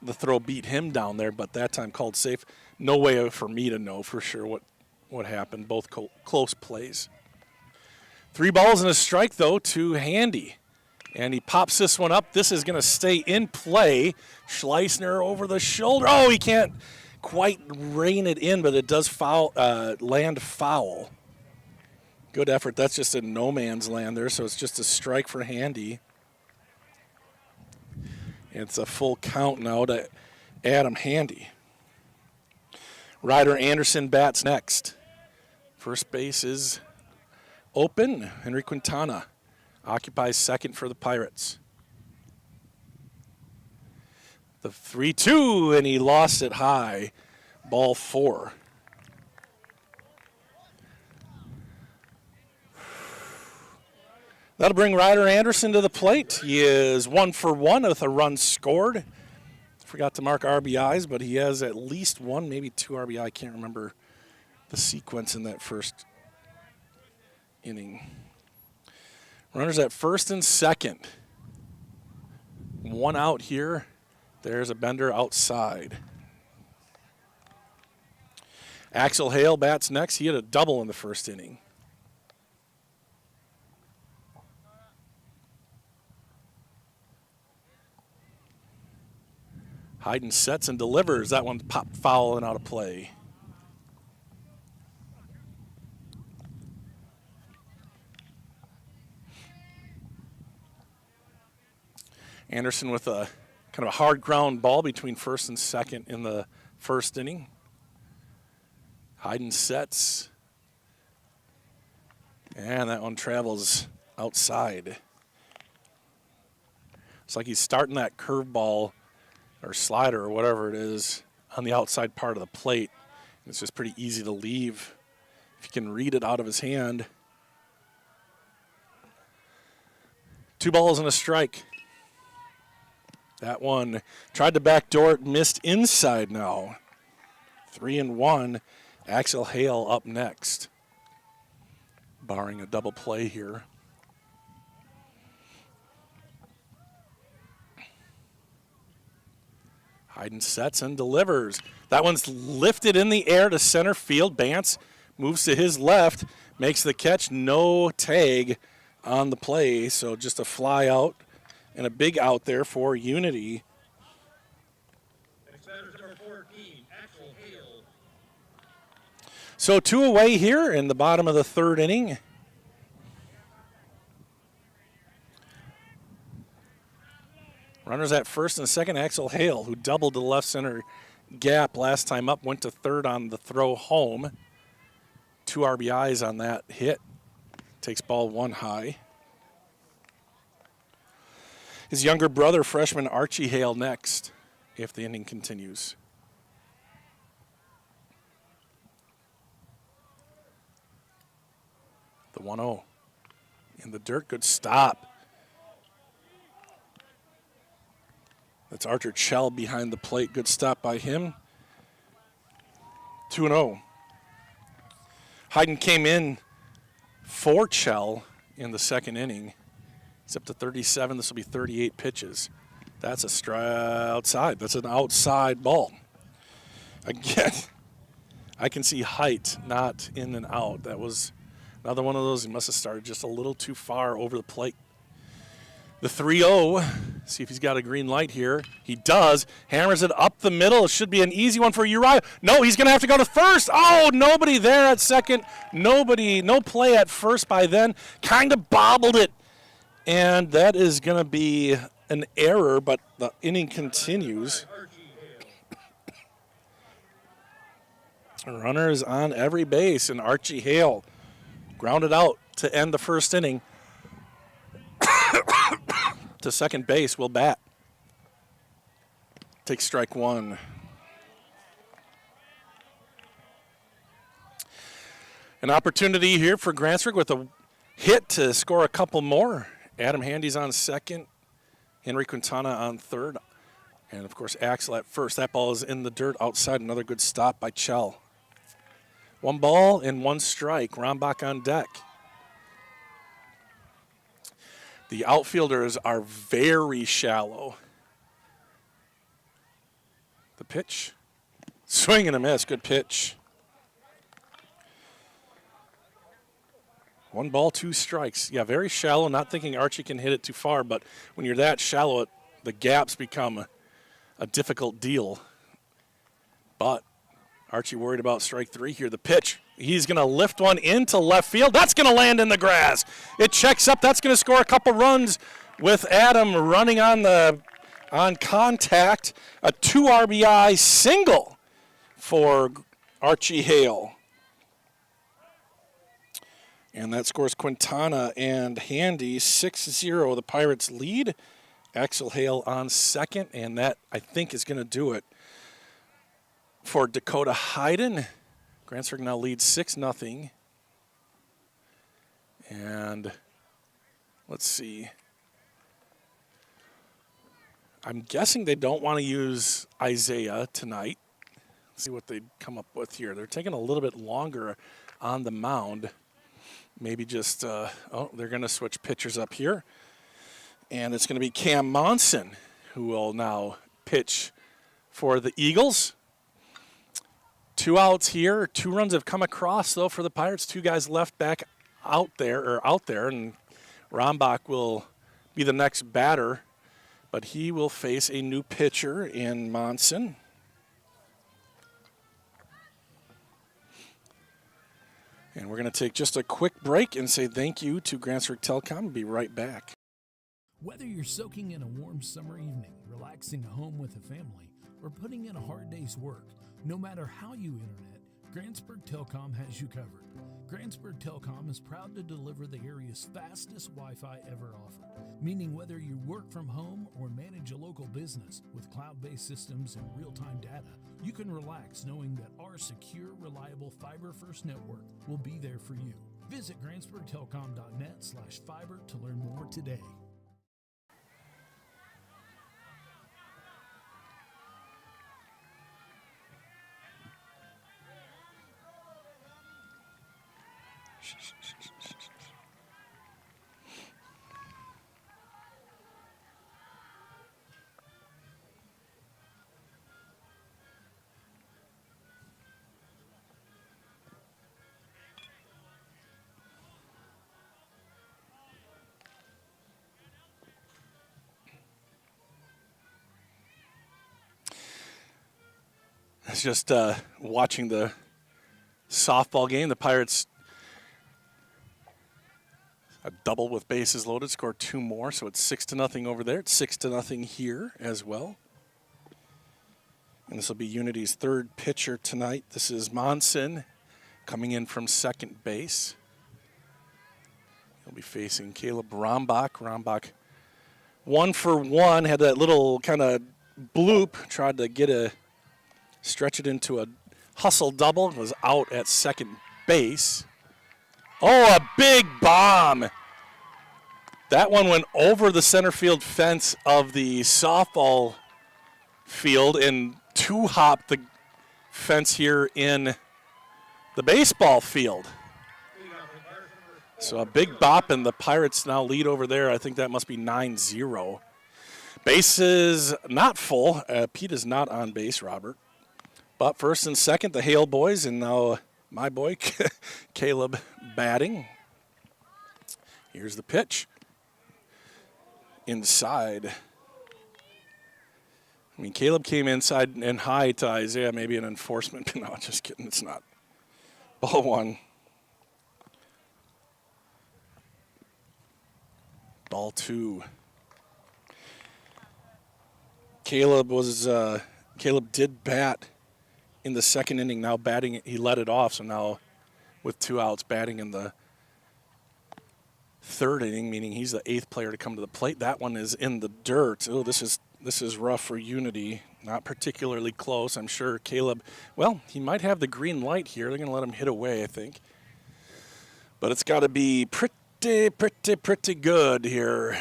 the throw beat him down there, but that time called safe. No way for me to know for sure what happened. Both close plays. 3 balls and a strike, though, to Handy. And he pops this one up. This is going to stay in play. Schleisner over the shoulder. Oh, he can't quite rein it in, but it does land foul. Good effort. That's just in no man's land there, so it's just a strike for Handy. It's a full count now to Adam Handy. Ryder Anderson bats next. First base is open. Henry Quintana occupies second for the Pirates. The 3-2, and he lost it high. Ball 4. That'll bring Ryder Anderson to the plate. He is 1 for 1 with a run scored. Forgot to mark RBIs, but he has at least 1, maybe 2 RBI. I can't remember the sequence in that first inning. Runners at first and second. 1 out here. There's a bender outside. Axel Hale bats next. He had a double in the first inning. Hayden sets and delivers. That one popped foul and out of play. Anderson with a kind of a hard ground ball between first and second in the first inning. Hayden sets. And that one travels outside. It's like he's starting that curveball or slider or whatever it is on the outside part of the plate. It's just pretty easy to leave if you can read it out of his hand. 2 balls and a strike. That one tried to backdoor it, missed inside now. 3-1. Axel Hale up next, barring a double play here. Hayden sets and delivers. That one's lifted in the air to center field. Bance moves to his left, makes the catch. No tag on the play, so just a fly out and a big out there for Unity. Number 14, Axel Hale. So 2 away here in the bottom of the third inning. Runners at first and second. Axel Hale, who doubled the left center gap last time up, went to third on the throw home. 2 RBIs on that hit. Takes ball 1 high. His younger brother, freshman Archie Hale, next, if the inning continues. The 1-0 in the dirt. Good stop. That's Archer Chell behind the plate. Good stop by him. 2-0. Hayden came in for Chell in the second inning. He's up to 37. This will be 38 pitches. That's a outside. That's an outside ball. Again, I can see height not in and out. That was another one of those. He must have started just a little too far over the plate. The 3-0. See if he's got a green light here. He does. Hammers it up the middle. It should be an easy one for Uriah. No, he's going to have to go to first. Oh, nobody there at second. Nobody, no play at first by then. Kind of bobbled it. And that is going to be an error, but the inning continues. Runner is on every base, and Archie Hale grounded out to end the first inning. To second base, will bat. Takes strike 1. An opportunity here for Grantsburg with a hit to score a couple more. Adam Handy's on second. Henry Quintana on third. And, of course, Axel at first. That ball is in the dirt outside. Another good stop by Chell. 1 ball and 1 strike. Rombach on deck. The outfielders are very shallow. The pitch. Swing and a miss. Good pitch. 1 ball, 2 strikes. Yeah, very shallow. Not thinking Archie can hit it too far, but when you're that shallow, the gaps become a difficult deal. But Archie worried about strike 3 here. The pitch. He's going to lift one into left field. That's going to land in the grass. It checks up. That's going to score a couple runs with Adam running on contact. A 2 RBI single for Archie Hale. And that scores Quintana and Handy 6-0. The Pirates lead. Axel Hale on second, and that, I think, is going to do it for Dakota Hayden. Grantsburg now leads 6-0. And let's see. I'm guessing they don't want to use Isaiah tonight. Let's see what they come up with here. They're taking a little bit longer on the mound. Maybe just, they're going to switch pitchers up here. And it's going to be Cam Monson who will now pitch for the Eagles. 2 outs here. 2 runs have come across, though, for the Pirates. 2 guys left back out there, and Rombach will be the next batter. But he will face a new pitcher in Monson. And we're going to take just a quick break and say thank you to Grantsburg Telecom. Be right back. Whether you're soaking in a warm summer evening, relaxing at home with a family, or putting in a hard day's work, no matter how you internet, Grantsburg Telecom has you covered. Grantsburg Telecom is proud to deliver the area's fastest Wi-Fi ever offered, meaning whether you work from home or manage a local business with cloud-based systems and real-time data, you can relax knowing that our secure, reliable fiber-first network will be there for you. Visit GrantsburgTelecom.net/fiber to learn more today. It's just watching the softball game. The Pirates A double with bases loaded, scored 2 more, so it's 6-0 over there. It's 6-0 here as well. And this will be Unity's third pitcher tonight. This is Monson coming in from second base. He'll be facing Caleb Rombach. Rombach 1 for 1, had that little kind of bloop, tried to stretch it into a hustle double, was out at second base. Oh, a big bomb. That one went over the center field fence of the softball field and two-hopped the fence here in the baseball field. So a big bop, and the Pirates now lead over there. I think that must be 9-0. Bases not full. Pete is not on base, Robert. But first and second, the Hale boys, and now my boy, Caleb, batting. Here's the pitch. Inside. I mean, Caleb came inside and high to Isaiah, maybe an enforcement, but no, just kidding, it's not. Ball 1. Ball 2. Caleb did bat in the second inning. Now batting, he let it off, so now with 2 outs, batting in the third inning, meaning he's the 8th player to come to the plate. That one is in the dirt. Oh, this is rough for Unity. Not particularly close. I'm sure Caleb, well, he might have the green light here. They're going to let him hit away, I think. But it's got to be pretty good here.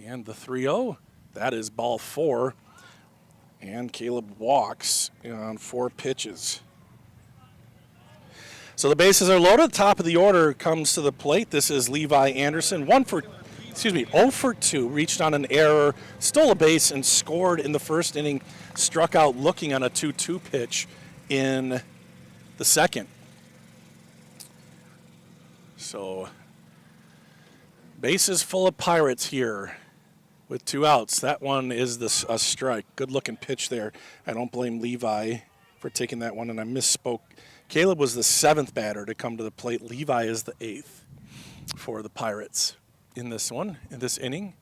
And the 3-0, that is ball 4. And Caleb walks on 4 pitches. So the bases are loaded. Top of the order comes to the plate. This is Levi Anderson. 0 for 2. Reached on an error, stole a base, and scored in the first inning. Struck out looking on a 2-2 pitch in the second. So bases full of Pirates here with 2 outs. That one is a strike. Good-looking pitch there. I don't blame Levi for taking that one, and I misspoke. Caleb was the 7th batter to come to the plate. Levi is the 8th for the Pirates in this one, in this inning.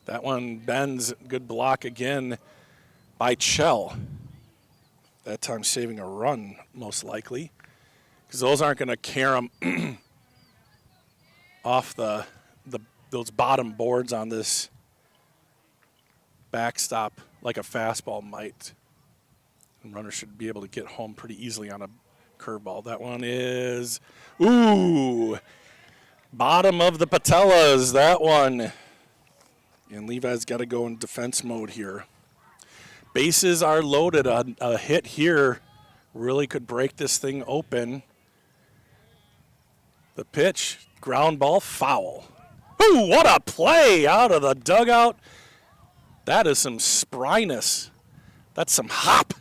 That one bends. Good block again by Chell. That time saving a run, most likely, because those aren't going to carry them off those bottom boards on this backstop like a fastball might. And runners should be able to get home pretty easily on a curveball. That one is, bottom of the patellas, that one. And Levi's got to go in defense mode here. Bases are loaded. A hit here really could break this thing open. The pitch, ground ball, foul. Ooh, what a play out of the dugout. That is some spryness. That's some hop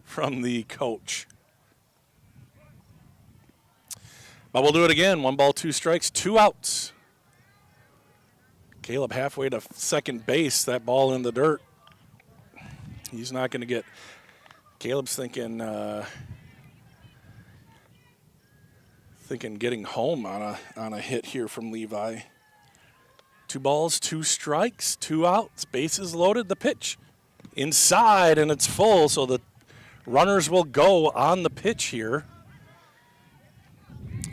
from the coach. But we'll do it again. 1 ball, 2 strikes, 2 outs. Caleb halfway to second base. That ball in the dirt. He's not going to get. Caleb's thinking getting home on a hit here from Levi. 2 balls, 2 strikes, 2 outs. Bases loaded. The pitch inside, and it's full. So the runners will go on the pitch here.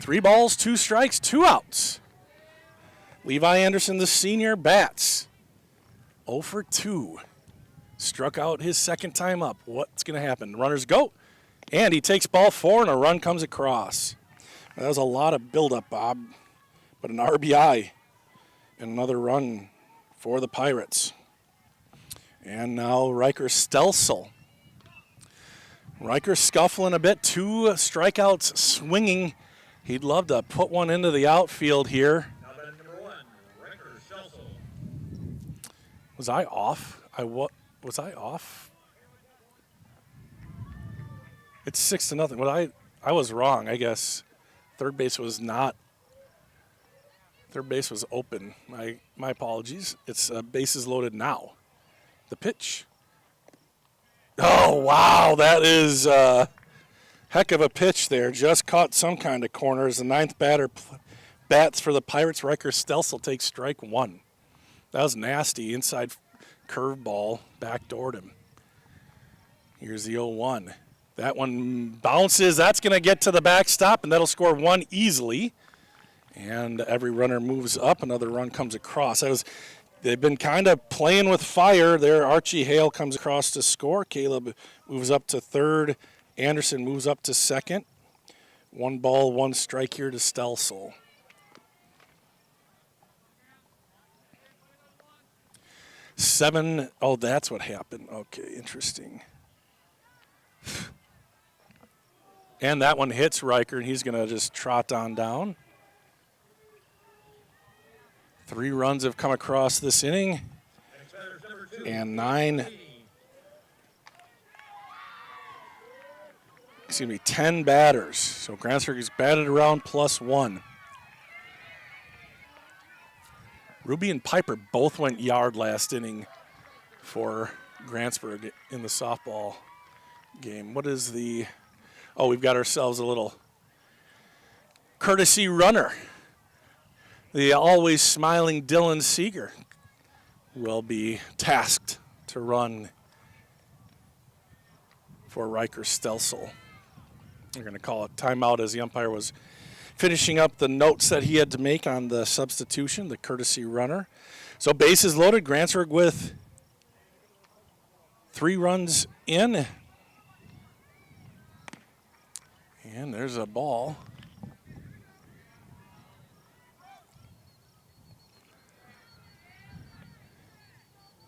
3 balls, 2 strikes, 2 outs. Levi Anderson, the senior, bats 0 for 2. Struck out his second time up. What's going to happen? Runners go, and he takes ball 4, and a run comes across. That was a lot of buildup, Bob, but an RBI and another run for the Pirates. And now Riker Stelsel. Riker scuffling a bit, 2 strikeouts swinging. He'd love to put one into the outfield here. Now batting number 1, Riker Stelsel. Was I off? Was I off? It's 6-0. Well, I was wrong, I guess. Third base was open. My apologies. It's bases loaded now. The pitch. Oh, wow. That is Heck of a pitch there. Just caught some kind of corner as the ninth batter bats for the Pirates. Riker Stelsel takes strike one. That was nasty. Inside curveball backdoored him. Here's the 0-1. That one bounces. That's going to get to the backstop, and that'll score one easily. And every runner moves up. Another run comes across. They've been kind of playing with fire there. Archie Hale comes across to score. Caleb moves up to third. Anderson moves up to second. 1 ball, 1 strike here to Stelsel. Oh, that's what happened. Okay, interesting. And that one hits Riker, and he's going to just trot on down. 3 runs have come across this inning, and 10 batters. So Grantsburg is batted around +1. Ruby and Piper both went yard last inning for Grantsburg in the softball game. What is the... Oh, we've got ourselves a little courtesy runner. The always smiling Dylan Seeger will be tasked to run for Riker Stelsel. They're going to call it timeout as the umpire was finishing up the notes that he had to make on the substitution, the courtesy runner. So bases loaded, Grantsburg with 3 runs in. And there's a ball.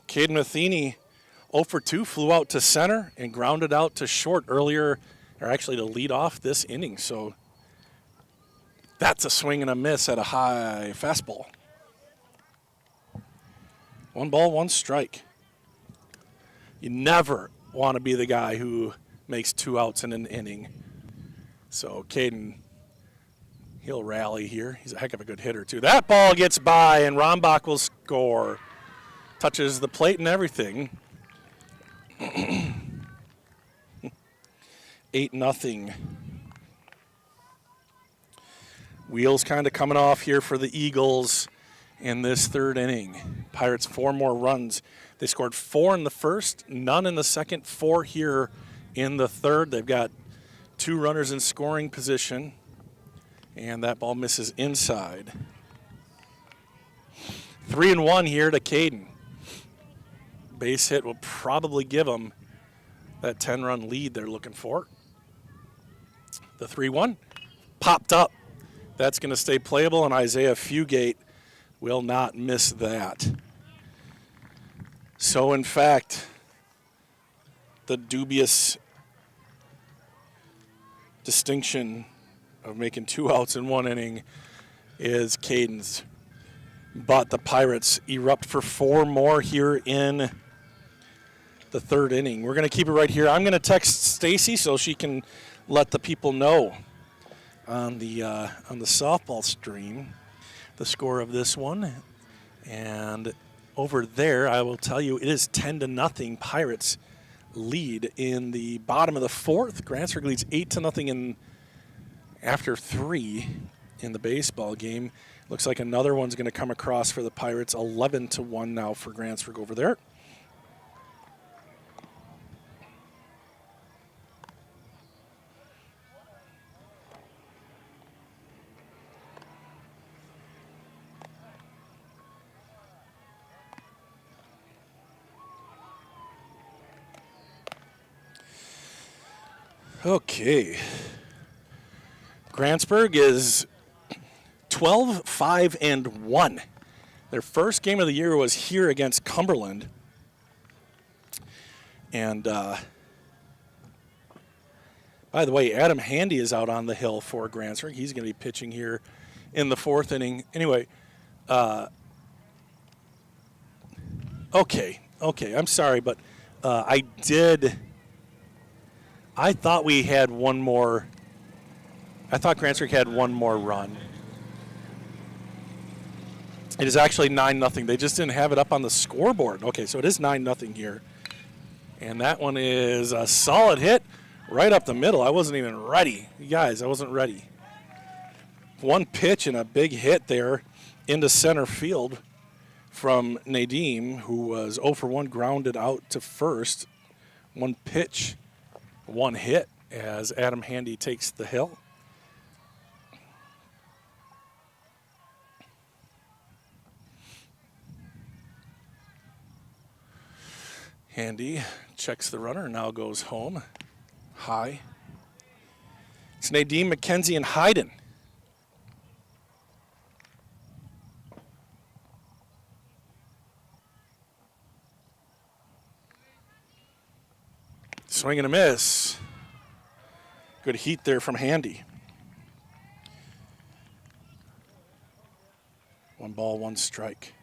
Caden Matheny 0 for 2, flew out to center and grounded out to short earlier, or actually to lead off this inning. So that's a swing and a miss at a high fastball. 1 ball, 1 strike. You never want to be the guy who makes 2 outs in an inning. So Caden, he'll rally here. He's a heck of a good hitter, too. That ball gets by, and Rombach will score. Touches the plate and everything. 8-0. Wheels kind of coming off here for the Eagles in this 3rd inning. Pirates 4 more runs. They scored 4 in the first, none in the second, 4 here in the 3rd. They've got 2 runners in scoring position, and that ball misses inside. 3-1 here to Caden. Base hit will probably give them that 10-run lead they're looking for. The 3-1 popped up. That's going to stay playable, and Isaiah Fugate will not miss that. So, in fact, the dubious distinction of making 2 outs in 1 inning is Caden's. But the Pirates erupt for 4 more here in the 3rd inning. We're going to keep it right here. I'm going to text Stacy so she can let the people know on the softball stream the score of this one. And over there, I will tell you it is 10-0 Pirates lead in the bottom of the 4th. Grantsburg leads 8-0 after 3 in the baseball game. Looks like another one's going to come across for the Pirates. 11-1 now for Grantsburg over there. Okay. Grantsburg is 12-5-1. Their first game of the year was here against Cumberland. And by the way, Adam Handy is out on the hill for Grantsburg. He's going to be pitching here in the 4th inning. Anyway, okay, I'm sorry, but I thought we had one more. I thought Grantsburg had one more run. It is actually 9-0. They just didn't have it up on the scoreboard. Okay, so it is 9-0 here. And that one is a solid hit right up the middle. I wasn't even ready. You guys, I wasn't ready. One pitch and a big hit there into center field from Nadim, who was 0 for 1, grounded out to first. One pitch, one hit as Adam Handy takes the hill. Handy checks the runner, now goes home. High. It's Nadim, McKenzie, and Hayden. Swing and a miss. Good heat there from Handy. 1 ball, 1 strike.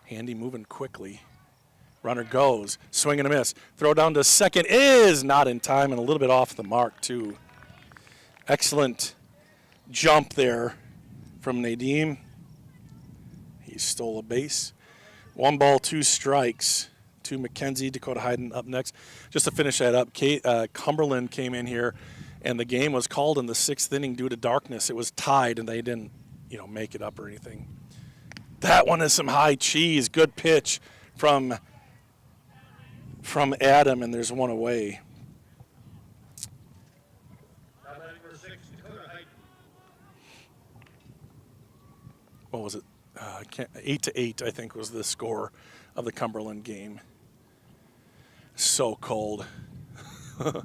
Handy moving quickly. Runner goes. Swing and a miss. Throw down to second is not in time and a little bit off the mark, too. Excellent jump there from Nadim. He stole a base. 1 ball, 2 strikes to McKenzie. Dakota Hayden up next. Just to finish that up, Cumberland came in here, and the game was called in the 6th inning due to darkness. It was tied, and they didn't, make it up or anything. That one is some high cheese. Good pitch from Adam, and there's one away. Number 6, Dakota Hayden. What was it? 8-8, I think, was the score of the Cumberland game. So cold. But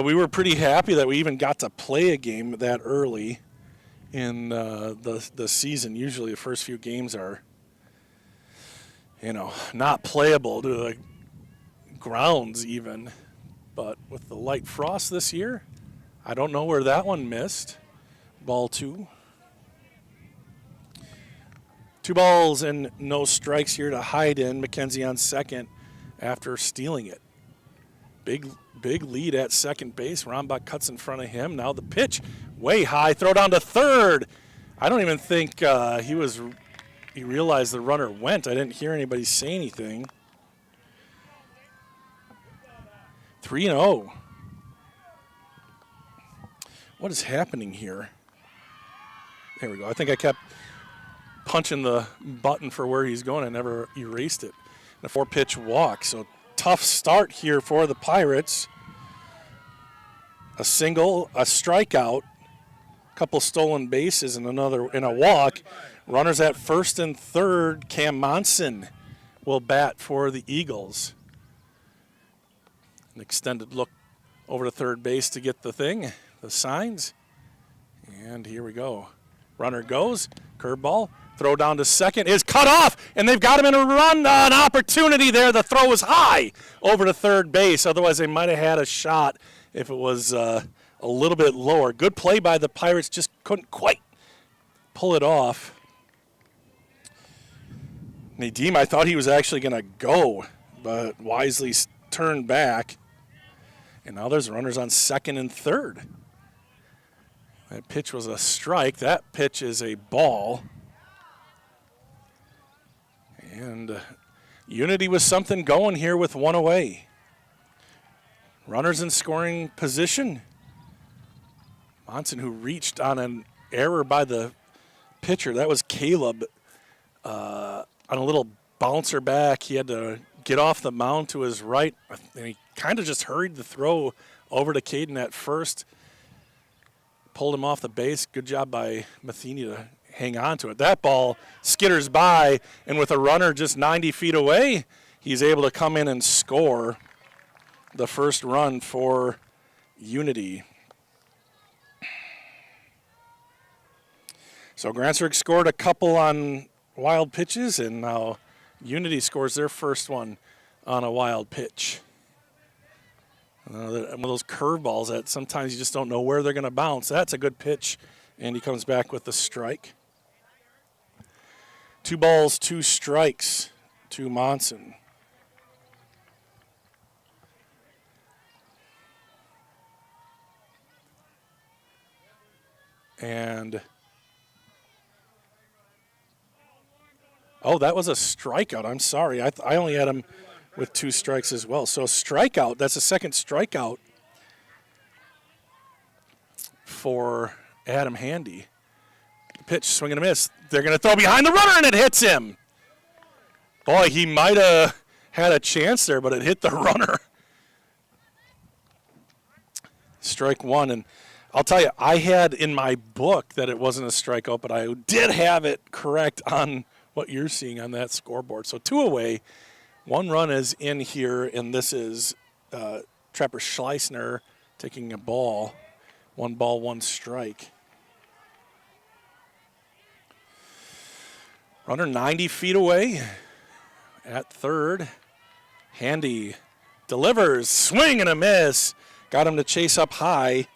we were pretty happy that we even got to play a game that early in the season. Usually the first few games are, not playable to the grounds even. But with the light frost this year, I don't know where that one missed. Ball 2. 2 balls and no strikes here to Hayden. McKenzie on second after stealing it. Big lead at second base. Rombach cuts in front of him. Now the pitch, way high. Throw down to third. I don't even think he realized the runner went. I didn't hear anybody say anything. 3-0. What is happening here? There we go. I think I kept punching the button for where he's going. I never erased it. A 4-pitch walk. So tough start here for the Pirates. A single, a strikeout, a couple stolen bases, and a walk. Runners at first and third. Cam Monson will bat for the Eagles. An extended look over to third base to get the signs. And here we go. Runner goes, curveball, throw down to second is cut off, and they've got him in a run, an opportunity there. The throw was high over to third base. Otherwise, they might have had a shot if it was a little bit lower. Good play by the Pirates, just couldn't quite pull it off. Nadim, I thought he was actually going to go, but wisely turned back. And now there's runners on second and third. That pitch was a strike. That pitch is a ball. And Unity was something going here with one away. Runners in scoring position. Monson, who reached on an error by the pitcher. That was Caleb on a little bouncer back. He had to get off the mound to his right, and he kind of just hurried the throw over to Caden at first. Pulled him off the base. Good job by Matheny to hang on to it. That ball skitters by, and with a runner just 90 feet away, he's able to come in and score the first run for Unity. So Grantsburg scored a couple on wild pitches, and now Unity scores their first one on a wild pitch. One of those curveballs that sometimes you just don't know where they're going to bounce. That's a good pitch, and he comes back with the strike. 2 balls, 2 strikes to Monson. And oh, that was a strikeout. I'm sorry. I only had him with 2 strikes as well. So strikeout, that's a second strikeout for Adam Handy. Pitch, swing and a miss. They're going to throw behind the runner, and it hits him. Boy, he might have had a chance there, but it hit the runner. Strike 1, and I'll tell you, I had in my book that it wasn't a strikeout, but I did have it correct on what you're seeing on that scoreboard. So 2 away, 1 run is in here, and this is Trapper Schleisner taking a ball. 1 ball, 1 strike. Runner 90 feet away at third. Handy delivers, swing and a miss. Got him to chase up high,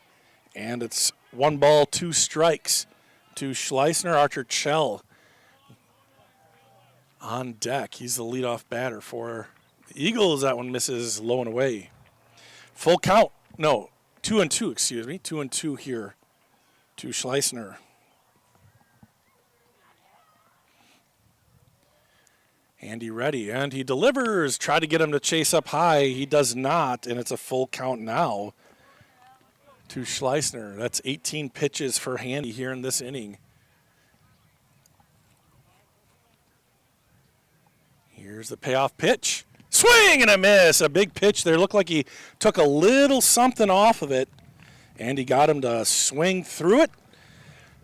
and it's 1 ball, 2 strikes to Schleisner. Archer Chell on deck. He's the leadoff batter for the Eagles. That one misses low and away. Full count. No, 2-2, excuse me. 2-2 here to Schleisner. Andy ready, and he delivers. Try to get him to chase up high. He does not, and it's a full count now to Schleisner. That's 18 pitches for Handy here in this inning. Here's the payoff pitch. Swing and a miss. A big pitch there. Looked like he took a little something off of it, and he got him to swing through it.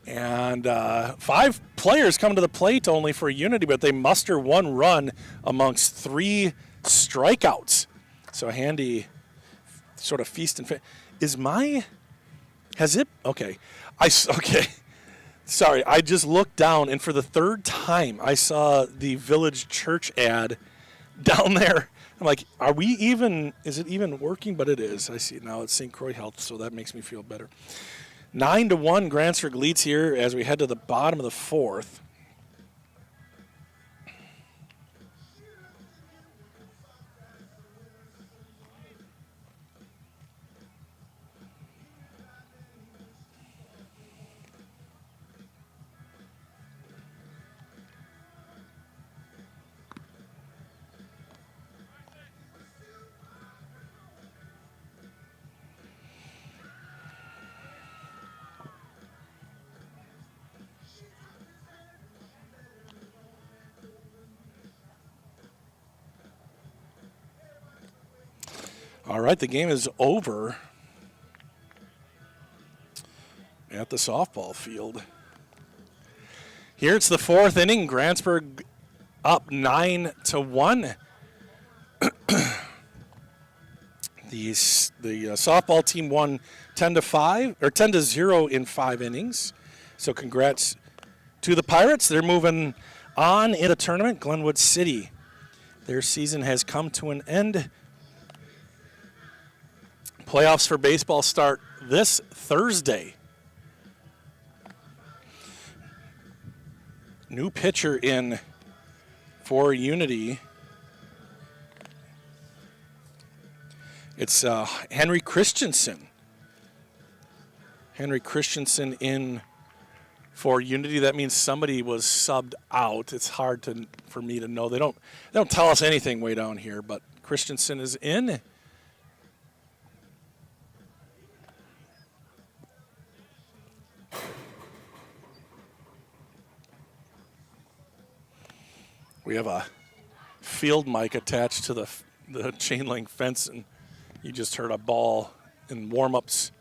And 5 players come to the plate only for Unity, but they muster 1 run amongst 3 strikeouts. So Handy sort of feast and okay. Sorry, I just looked down, and for the 3rd time, I saw the Village Church ad down there. I'm like, is it even working? But it is. I see it now. It's St. Croix Health, so that makes me feel better. 9-1, Grantsburg leads here as we head to the bottom of the 4th. All right, the game is over at the softball field. Here it's the 4th inning. Grantsburg up 9-1. The softball team won 10-5 or 10-0 in 5 innings. So congrats to the Pirates. They're moving on in the tournament. Glenwood City, their season has come to an end. Playoffs for baseball start this Thursday. New pitcher in for Unity. It's Henry Christensen. Henry Christensen in for Unity. That means somebody was subbed out. It's hard for me to know. They don't tell us anything way down here, but Christensen is in. We have a field mic attached to the chain link fence, and you just heard a ball in warm-ups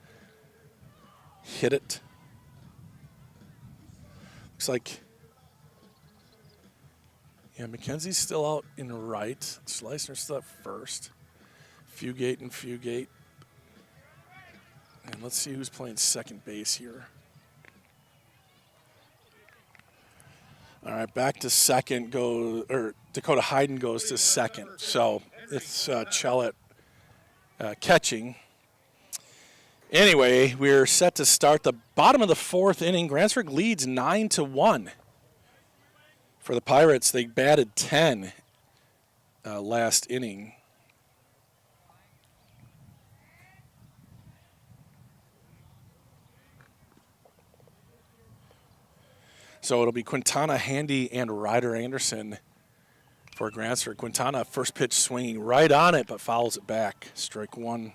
hit it. Looks like, McKenzie's still out in right. Schleisner's still at first. Fugate. And let's see who's playing second base here. All right, back to second Dakota Hayden goes to second. So it's Chellet catching. Anyway, we're set to start the bottom of the 4th inning. Grantsburg leads 9-1. For the Pirates, they batted 10 last inning. So it'll be Quintana, Handy, and Ryder Anderson for Grantsburg. Quintana, first pitch swinging right on it, but fouls it back. Strike one.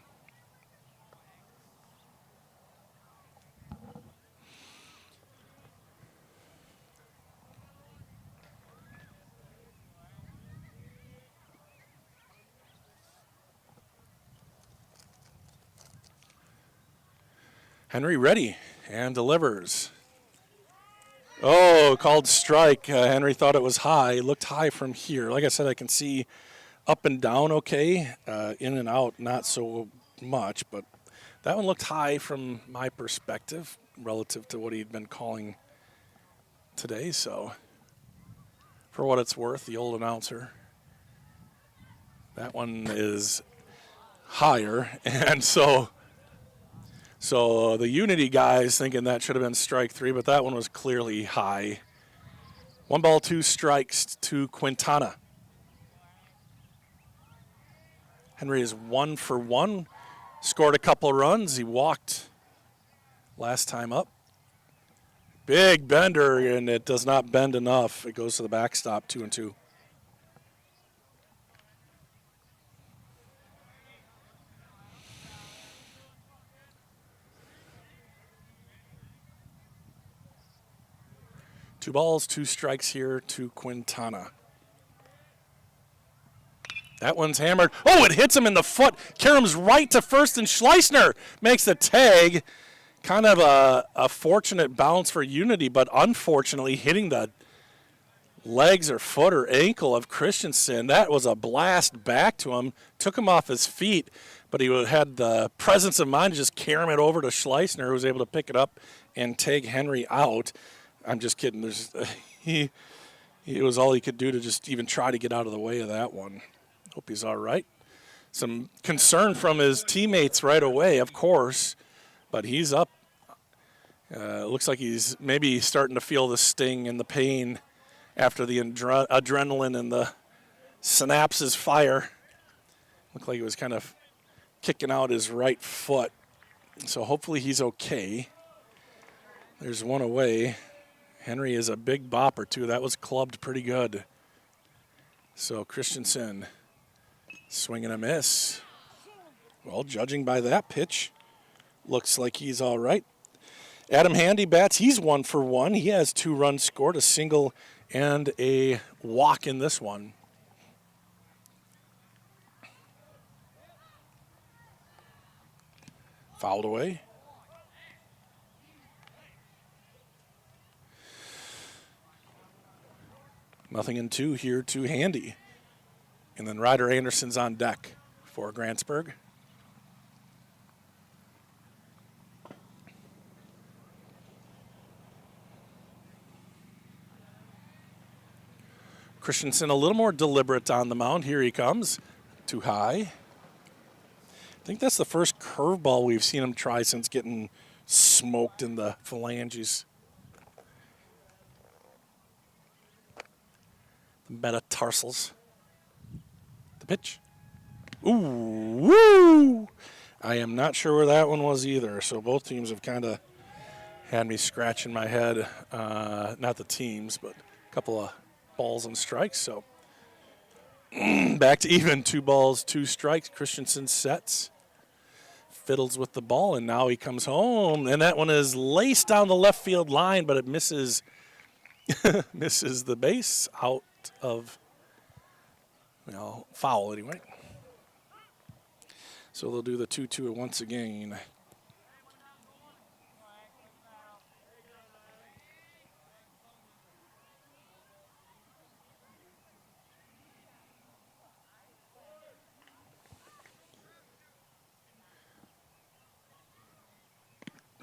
Henry ready and delivers. Oh, called strike. Henry thought it was high. It looked high from here. Like I said, I can see up and down okay. In and out, not so much. But that one looked high from my perspective relative to what he'd been calling today. So for what it's worth, the old announcer, that one is higher. And so the Unity guys thinking that should have been strike three, but that one was clearly high. 1 ball, 2 strikes to Quintana. Henry is 1 for 1. Scored a couple runs. He walked last time up. Big bender, and it does not bend enough. It goes to the backstop, 2-2. Two balls, 2 strikes here to Quintana. That one's hammered. Oh, it hits him in the foot. Karem's right to first, and Schleissner makes the tag. Kind of a fortunate bounce for Unity, but unfortunately hitting the legs or foot or ankle of Christensen. That was a blast back to him. Took him off his feet, but he had the presence of mind to just carry it over to Schleissner, who was able to pick it up and tag Henry out. I'm just kidding. It was all he could do to just even try to get out of the way of that one. Hope he's all right. Some concern from his teammates right away, of course, but he's up. Looks like he's maybe starting to feel the sting and the pain after the adrenaline and the synapses fire. Looked like he was kind of kicking out his right foot. So hopefully he's okay. There's one away. Henry is a big bopper, too. That was clubbed pretty good. So Christensen, swing and a miss. Well, judging by that pitch, looks like he's all right. Adam Handy bats. He's 1 for 1. He has 2 runs scored, a single and a walk in this one. Fouled away. Nothing in 2 here to Handy. And then Ryder Anderson's on deck for Grantsburg. Christensen a little more deliberate on the mound. Here he comes. Too high. I think that's the first curveball we've seen him try since getting smoked in the phalanges. Metatarsals. The pitch. Ooh, woo! I am not sure where that one was either. So both teams have kind of had me scratching my head. Not the teams, but a couple of balls and strikes. So back to even. 2 balls, 2 strikes. Christensen sets. Fiddles with the ball, and now he comes home. And that one is laced down the left field line, but it misses misses the base out of, foul anyway. So they'll do the 2-2 once again.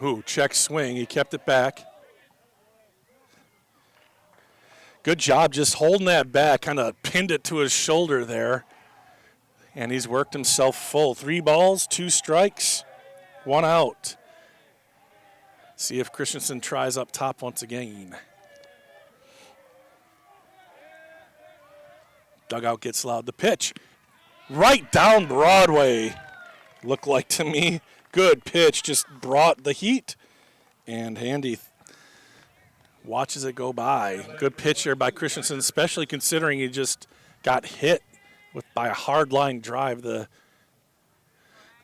Ooh, check swing. He kept it back. Good job just holding that back, kind of pinned it to his shoulder there. And he's worked himself full. 3 balls, 2 strikes, 1 out. See if Christensen tries up top once again. Dugout gets loud. The pitch, right down Broadway, looked like to me. Good pitch, just brought the heat. And Handy watches it go by. Good pitch there by Christensen, especially considering he just got hit by a hard line drive the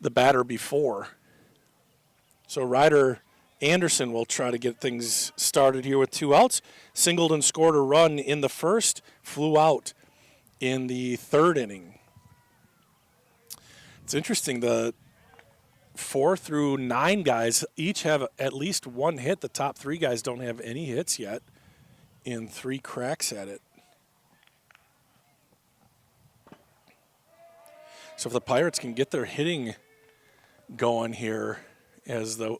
batter before. So Ryder Anderson will try to get things started here with 2 outs. Singled and scored a run in the first, flew out in the 3rd inning. It's interesting, the 4 through 9 guys each have at least 1 hit. The top 3 guys don't have any hits yet in 3 cracks at it. So if the Pirates can get their hitting going here as the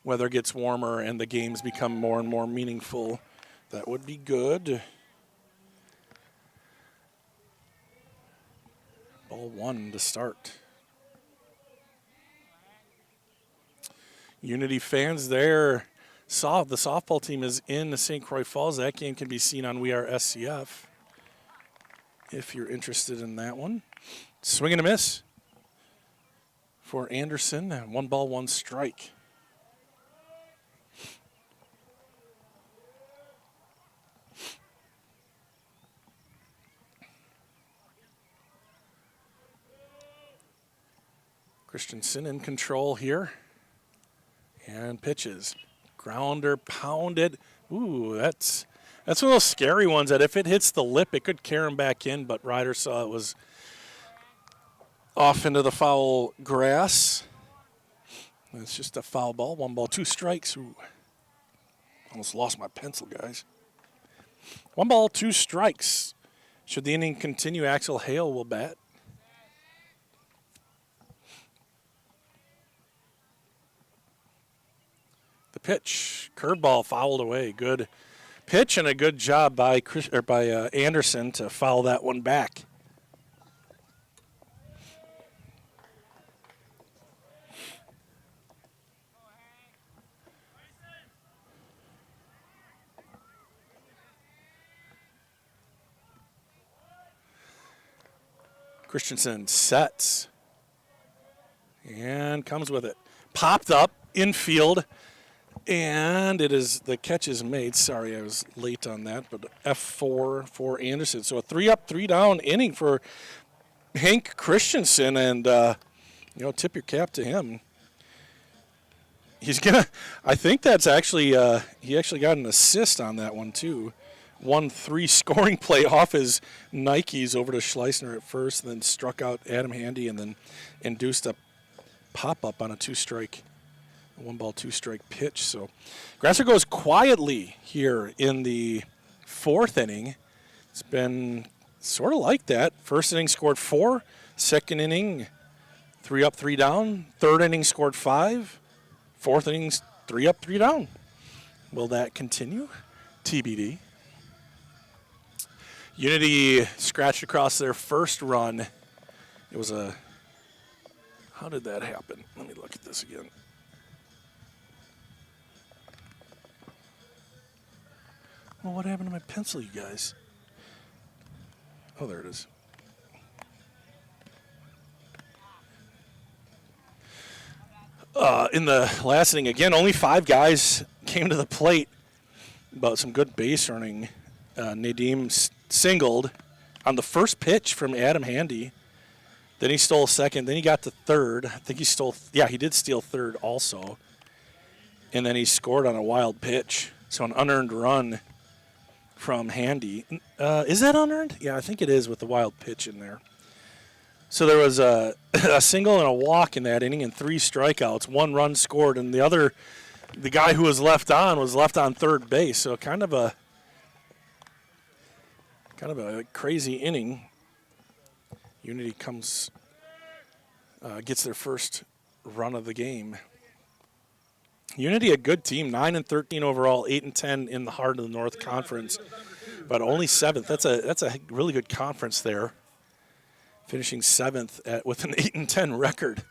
weather gets warmer and the games become more and more meaningful, that would be good. Ball 1 to start. Unity fans there. The softball team is in St. Croix Falls. That game can be seen on We Are SCF if you're interested in that one. Swing and a miss for Anderson. 1 ball, 1 strike. Christensen in control here. And pitches. Grounder pounded. Ooh, that's one of those scary ones that if it hits the lip, it could carry him back in, but Ryder saw it was off into the foul grass. It's just a foul ball. 1 ball, 2 strikes. Ooh. Almost lost my pencil, guys. 1 ball, 2 strikes. Should the inning continue, Axel Hale will bat. The pitch, curveball fouled away. Good pitch and a good job by Anderson to foul that one back. Christensen sets and comes with it. Popped up infield, and the catch is made. Sorry, I was late on that, but F4 for Anderson. So a 3-up, 3-down inning for Hank Christensen, and tip your cap to him. I think that's actually he actually got an assist on that one too. 1-3 scoring play off his Nikes over to Schleissner at first, then struck out Adam Handy, and then induced a pop-up on a 2-strike, 1 ball, 2 strike pitch. So Grantsburg goes quietly here in the 4th inning. It's been sort of like that. 1st inning scored 4, 2nd inning 3-up, 3-down, 3rd inning scored 5, 4th inning 3-up, 3-down. Will that continue? TBD. Unity scratched across their first run. It was how did that happen? Let me look at this again. Well, what happened to my pencil, you guys? Oh, there it is. In the last inning, again, only 5 guys came to the plate, but some good base running. Nadim singled on the first pitch from Adam Handy. Then he stole 2nd. Then he got to 3rd. I think he did steal 3rd also. And then he scored on a wild pitch. So an unearned run from Handy. Is that unearned? Yeah, I think it is with the wild pitch in there. So there was a single and a walk in that inning and 3 strikeouts. 1 run scored, and the guy who was left on 3rd base. So kind of a crazy inning. Unity gets their first run of the game. Unity, a good team, 9-13 overall, 8-10 in the heart of the North Conference, but only 7th. That's a really good conference there. Finishing 7th with an 8-10 record.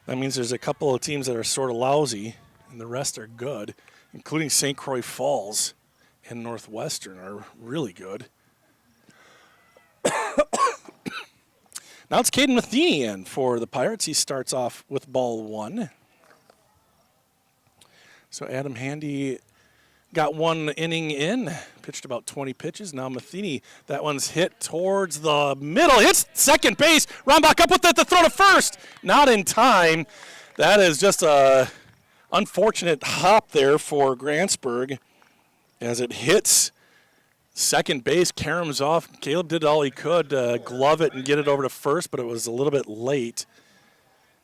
That means there's a couple of teams that are sort of lousy, and the rest are good, including St. Croix Falls and Northwestern are really good. Now it's Caden Matheny in for the Pirates. He starts off with ball 1. So Adam Handy got one inning in, pitched about 20 pitches. Now Matheny, that one's hit towards the middle, hits second base. Rombach up with it to throw to first. Not in time. That is just a unfortunate hop there for Grantsburg as it hits second base. Karamzov, Caleb did all he could to glove it and get it over to first, but it was a little bit late.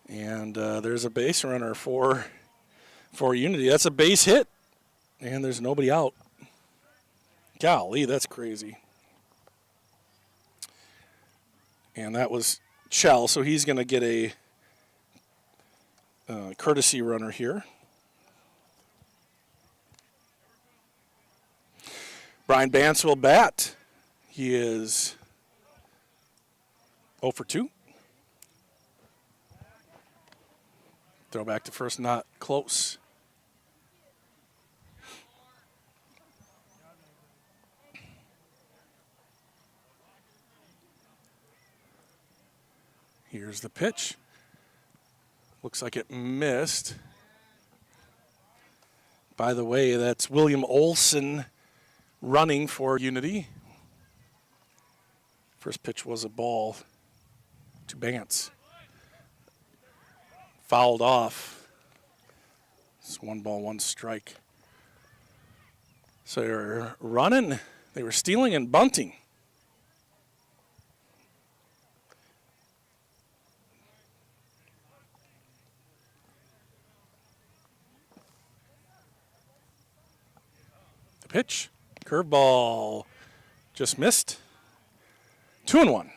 And there's a base runner for Unity. That's a base hit, and there's nobody out. Golly, that's crazy. And that was Chell, so he's going to get a courtesy runner here. Brian Bance will bat. He is 0 for 2. Throw back to first, not close. Here's the pitch. Looks like it missed. By the way, that's William Olson running for Unity. First pitch was a ball to Bance. Fouled off. It's 1-1 strike. So they were running. They were stealing and bunting. The pitch. Curveball. Just missed. 2-1.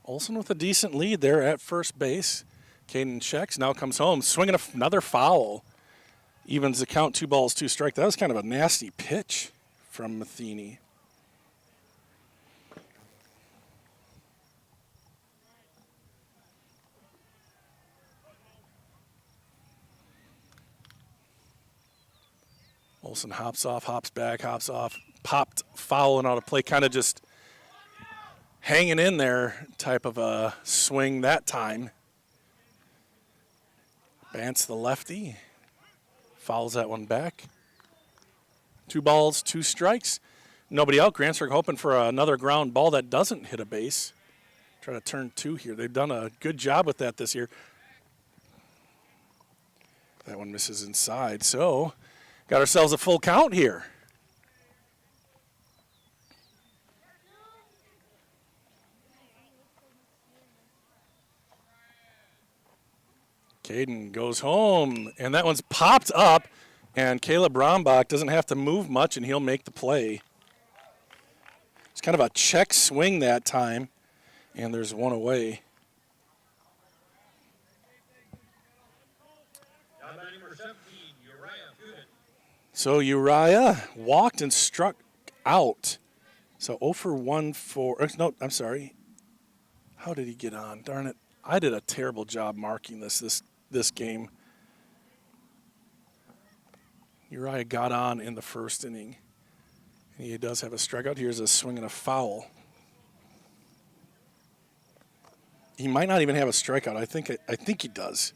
Olson with a decent lead there at first base. Caden checks, now comes home, swinging another foul. Evens the count, 2 balls, 2 strikes. That was kind of a nasty pitch from Matheny. Olson hops off, hops back, hops off, popped foul and out of play, kind of just hanging in there type of a swing that time. Bance the lefty, fouls that one back. 2 balls, 2 strikes. Nobody out. Grantsburg hoping for another ground ball that doesn't hit a base. Try to turn 2 here. They've done a good job with that this year. That one misses inside, so got ourselves a full count here. Caden goes home, and that one's popped up, and Caleb Rombach doesn't have to move much, and he'll make the play. It's kind of a check swing that time, and there's one away. So Uriah walked and struck out. So 0 for 1 for, no, I'm sorry. How did he get on? Darn it. I did a terrible job marking this game. Uriah got on in the first inning. He does have a strikeout. Here's a swing and a foul. He might not even have a strikeout. I think he does.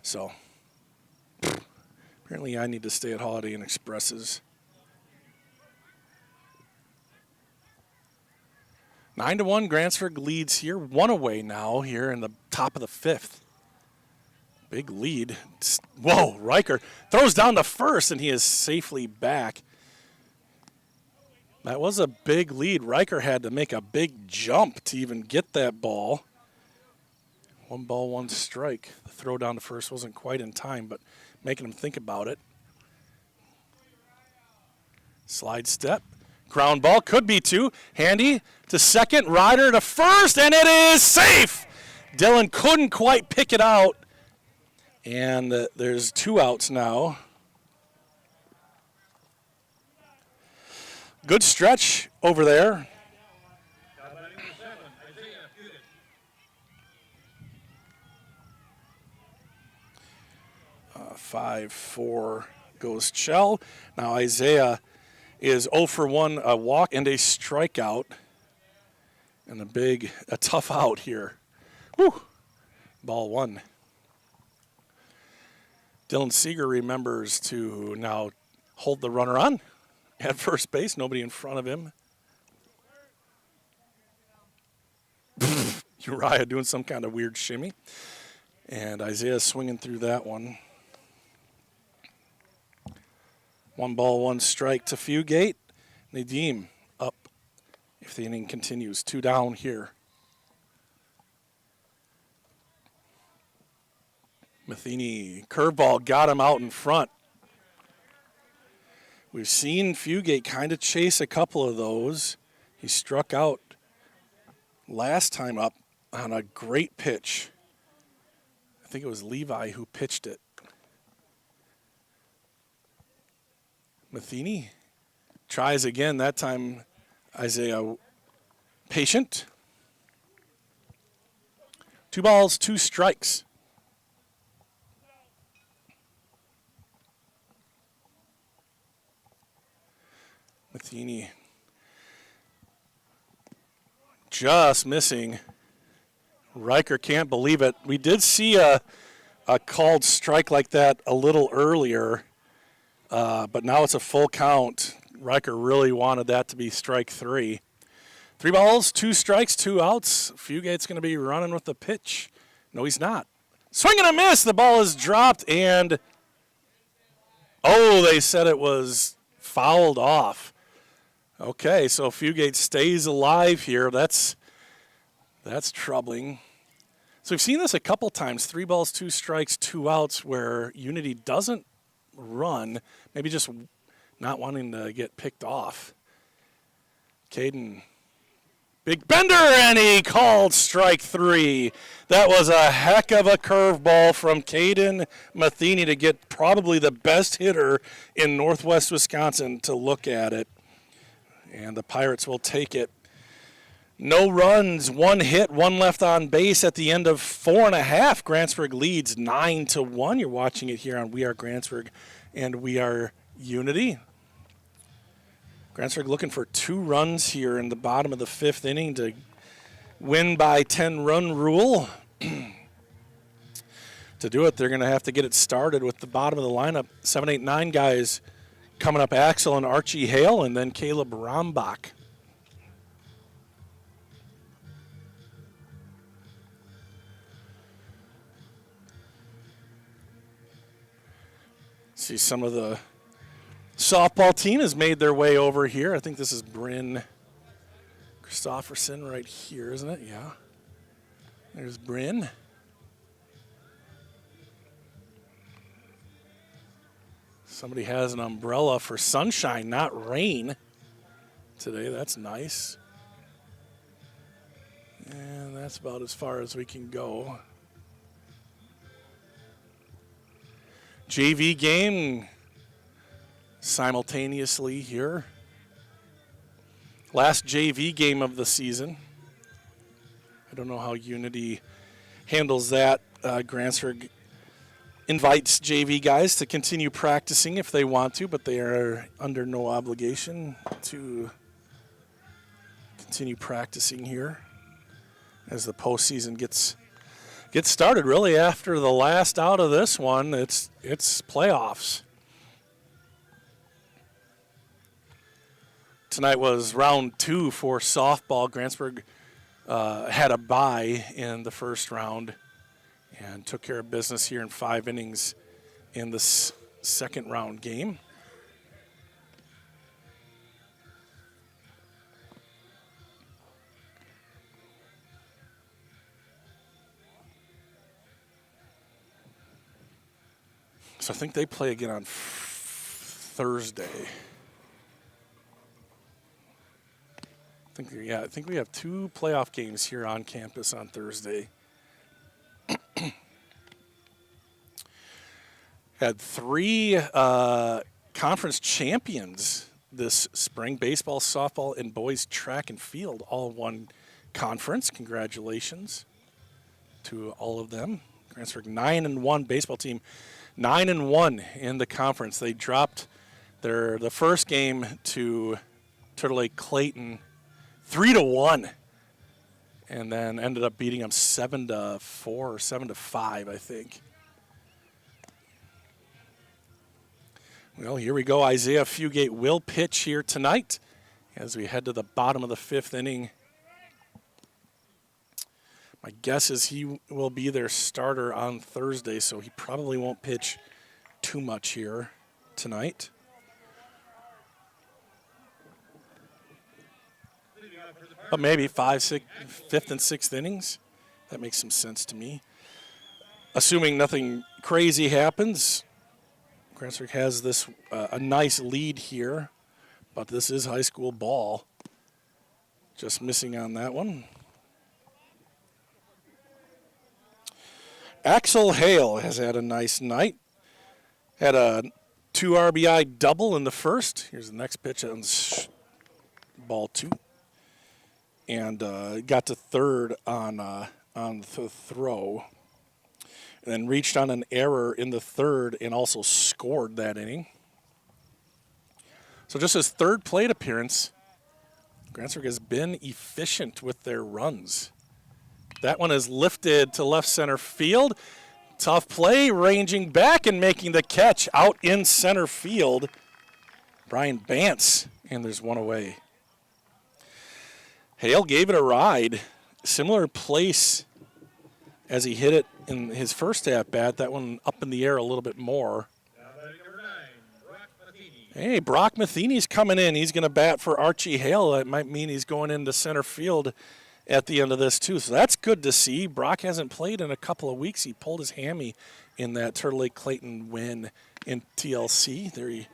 So apparently I need to stay at Holiday Inn Expresses. 9-1, Grantsburg leads here. 1 away now here in the top of the 5th. Big lead. Whoa, Riker throws down to first, and he is safely back. That was a big lead. Riker had to make a big jump to even get that ball. 1 ball, 1 strike. The throw down to first wasn't quite in time, but making him think about it. Slide step. Ground ball, could be 2. Handy to second, Ryder to first, and it is safe! Dylan couldn't quite pick it out. And there's 2 outs now. Good stretch over there. 5-4 goes Chell. Now Isaiah is 0 for 1, a walk and a strikeout. And a tough out here. Woo! Ball one. Dylan Seeger remembers to now hold the runner on at first base. Nobody in front of him. Uriah doing some kind of weird shimmy. And Isaiah swinging through that one. 1 ball, 1 strike to Fugate. Nadim up if the inning continues. 2 down here. Matheny, curveball, got him out in front. We've seen Fugate kind of chase a couple of those. He struck out last time up on a great pitch. I think it was Levi who pitched it. Matheny tries again. That time, Isaiah patient. 2 balls, 2 strikes. Matheny just missing. Riker can't believe it. We did see a called strike like that a little earlier, but now it's a full count. Riker really wanted that to be strike 3. 3 balls, 2 strikes, 2 outs. Fugate's going to be running with the pitch. No, he's not. Swing and a miss. The ball is dropped, and they said it was fouled off. Okay, so Fugate stays alive here. That's troubling. So we've seen this a couple times, 3 balls, 2 strikes, 2 outs, where Unity doesn't run, maybe just not wanting to get picked off. Caden, big bender, and he called strike 3. That was a heck of a curveball from Caden Matheny to get probably the best hitter in Northwest Wisconsin to look at it. And the Pirates will take it. No runs, 1 hit, 1 left on base at the end of 4.5. Grantsburg leads 9-1. You're watching it here on We Are Grantsburg and We Are Unity. Grantsburg looking for 2 runs here in the bottom of the 5th inning to win by 10-run rule. To do it, they're going to have to get it started with the bottom of the lineup. 7, 8, 9 guys coming up, Axel and Archie Hale, and then Caleb Rombach. See, some of the softball team has made their way over here. I think this is Bryn Christofferson right here, isn't it? Yeah. There's Bryn. Somebody has an umbrella for sunshine, not rain today. That's nice. And that's about as far as we can go. JV game simultaneously here. Last JV game of the season. I don't know how Unity handles that. Grantsburg invites JV guys to continue practicing if they want to, but they are under no obligation to continue practicing here as the postseason gets started. Really, after the last out of this one, it's playoffs. Tonight was round 2 for softball. Grantsburg had a bye in the first round and took care of business here in 5 innings in the second round game. So I think they play again on Thursday. I think we have 2 playoff games here on campus on Thursday. Had 3 conference champions this spring. Baseball, softball, and boys track and field all won conference. Congratulations to all of them. Grantsburg 9-1 baseball team, 9-1 in the conference. They dropped the first game to Turtle Lake Clayton 3-1. and then ended up beating them 7-4 or 7-5, I think. Well, here we go. Isaiah Fugate will pitch here tonight as we head to the bottom of the 5th inning. My guess is he will be their starter on Thursday, so he probably won't pitch too much here tonight. But maybe 5th and 6th innings. That makes some sense to me. Assuming nothing crazy happens, Grantsburg has this a nice lead here, but this is high school ball. Just missing on that one. Axel Hale has had a nice night. Had a 2 RBI double in the first. Here's the next pitch on ball 2. And got to third on the throw. And then reached on an error in the third and also scored that inning. So just his third plate appearance, Grantsburg has been efficient with their runs. That one is lifted to left center field. Tough play, ranging back and making the catch out in center field. Brian Bantz, and there's one away. Hale gave it a ride. Similar place as he hit it in his first at-bat. That one up in the air a little bit more. Hey, Brock Matheny's coming in. He's going to bat for Archie Hale. That might mean he's going into center field at the end of this, too. So that's good to see. Brock hasn't played in a couple of weeks. He pulled his hammy in that Turtle Lake Clayton win in TLC. There he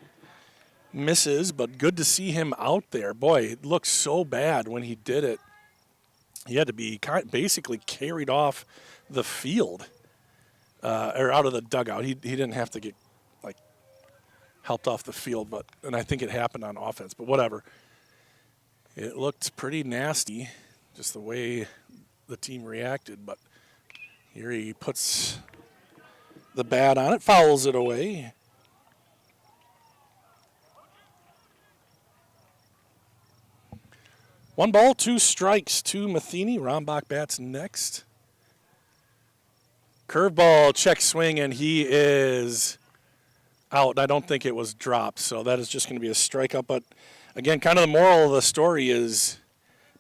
misses, but good to see him out there. Boy, it looked so bad when he did it. He had to be basically carried off the field or out of the dugout. He didn't have to get helped off the field, and I think it happened on offense, but whatever. It looked pretty nasty, just the way the team reacted, but here he puts the bat on it, fouls it away. One ball, 2 strikes to Matheny. Rombach bats next. Curveball, check swing, and he is out. I don't think it was dropped, so that is just going to be a strikeout. But again, kind of the moral of the story is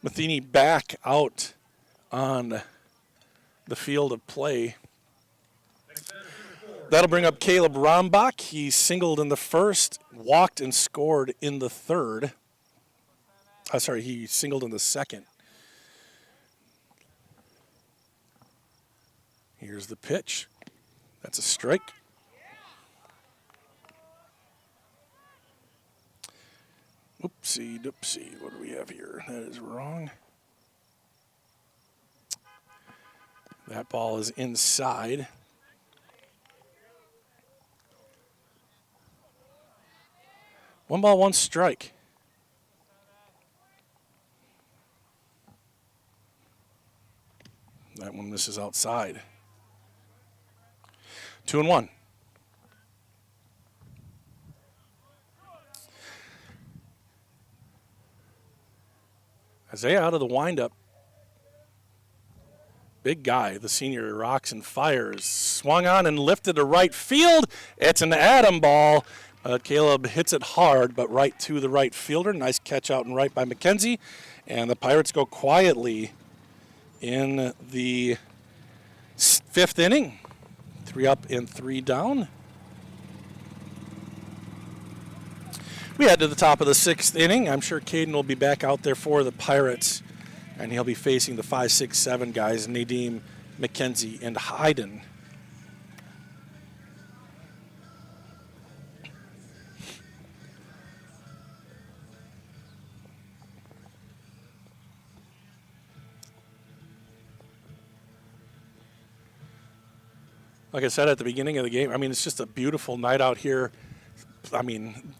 Matheny back out on the field of play. That'll bring up Caleb Rombach. He singled in the first, walked and scored in the third. He singled in the second. Here's the pitch. That's a strike. Oopsie doopsie. What do we have here? That is wrong. That ball is inside. One ball, 1 strike. That one misses outside. 2-1. Isaiah out of the windup. Big guy, the senior, rocks and fires. Swung on and lifted to right field. It's an atom ball. Caleb hits it hard, but right to the right fielder. Nice catch out and right by McKenzie. And the Pirates go quietly in the 5th inning. 3 up and 3 down. We head to the top of the 6th inning. I'm sure Caden will be back out there for the Pirates, and he'll be facing the 5, 6, 7 guys, Nadeem, McKenzie, and Hayden. Like I said at the beginning of the game, it's just a beautiful night out here.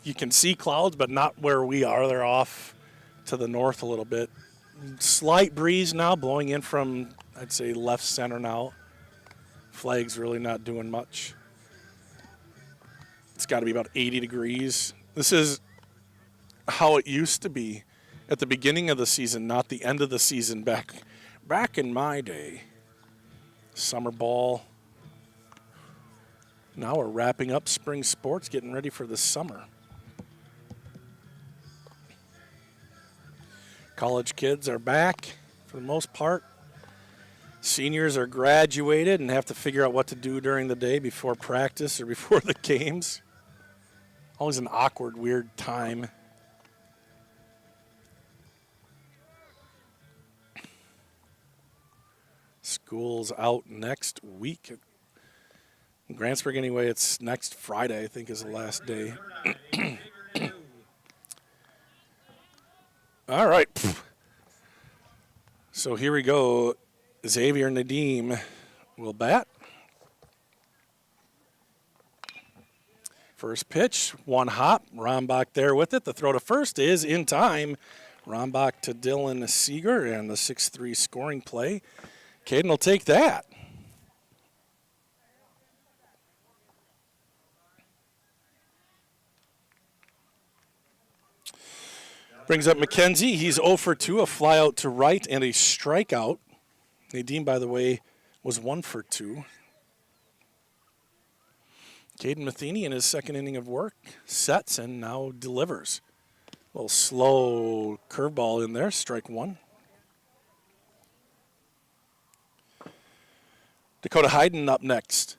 You can see clouds, but not where we are. They're off to the north a little bit. Slight breeze now blowing in from, I'd say, left center now. Flag's really not doing much. It's got to be about 80 degrees. This is how it used to be at the beginning of the season, not the end of the season back Back in my day, summer ball. Now we're wrapping up spring sports, getting ready for the summer. College kids are back for the most part. Seniors are graduated and have to figure out what to do during the day before practice or before the games. Always an awkward, weird time. School's out next week. In Grantsburg, anyway, it's next Friday, I think, is the last day. All right. So here we go. Xavier Nadim will bat. First pitch, one hop. Rombach there with it. The throw to first is in time. Rombach to Dylan Seeger and the 6-3 scoring play. Caden will take that. Brings up McKenzie. He's 0 for 2, a fly out to right and a strikeout. Nadim, by the way, was 1 for 2. Caden Matheny in his second inning of work sets and now delivers. A little slow curveball in there, strike one. Dakota Hayden up next.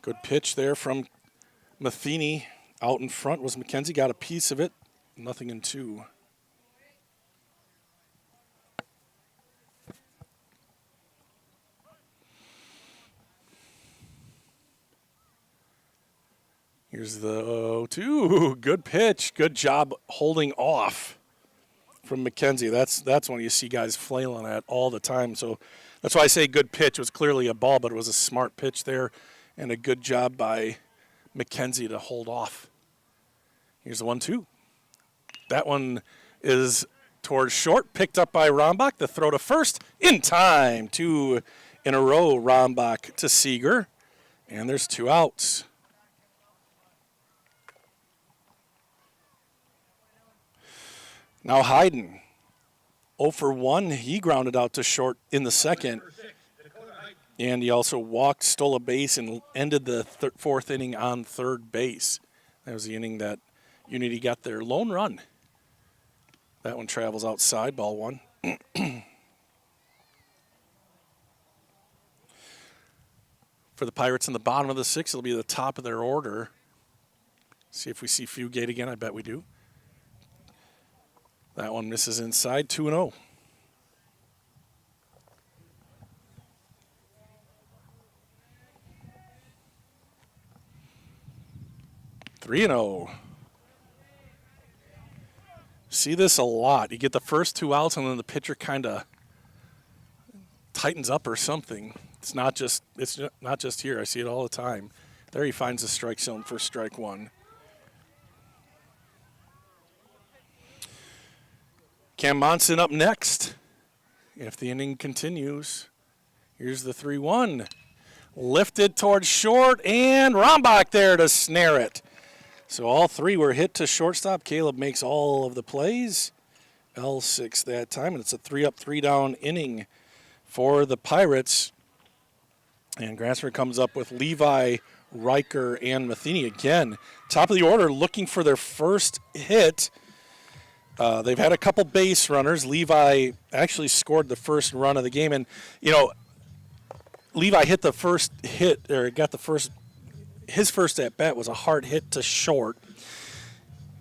Good pitch there from Matheny. Out in front was McKenzie, got a piece of it. Nothing in 2. Here's the 0-2. Good pitch. Good job holding off from McKenzie. That's when you see guys flailing at all the time. So that's why I say good pitch. It was clearly a ball, but it was a smart pitch there and a good job by McKenzie to hold off. Here's the 1-2. That one is towards short, picked up by Rombach. The throw to first in time. 2 in a row, Rombach to Seeger. And there's 2 outs. Now Hayden, 0 for 1. He grounded out to short in the second. And he also walked, stole a base, and ended the fourth inning on third base. That was the inning that Unity got their lone run. That one travels outside, ball 1. For the Pirates in the bottom of the 6th, it'll be the top of their order. See if we see Fugate again. I bet we do. That one misses inside, 2-0. Three and 0. See this a lot. You get the first 2 outs, and then the pitcher kind of tightens up or something. It's not just here. I see it all the time. There he finds the strike zone for strike 1. Cam Monson up next. If the inning continues, here's the 3-1. Lifted towards short, and Rombach there to snare it. So all 3 were hit to shortstop. Caleb makes all of the plays. L6 that time, and it's a 3-up, 3-down inning for the Pirates. And Grantsburg comes up with Levi, Riker, and Matheny again. Top of the order, looking for their first hit. They've had a couple base runners. Levi actually scored the first run of the game. And, you know, Levi hit the first hit, or got the first, his first at-bat was a hard hit to short.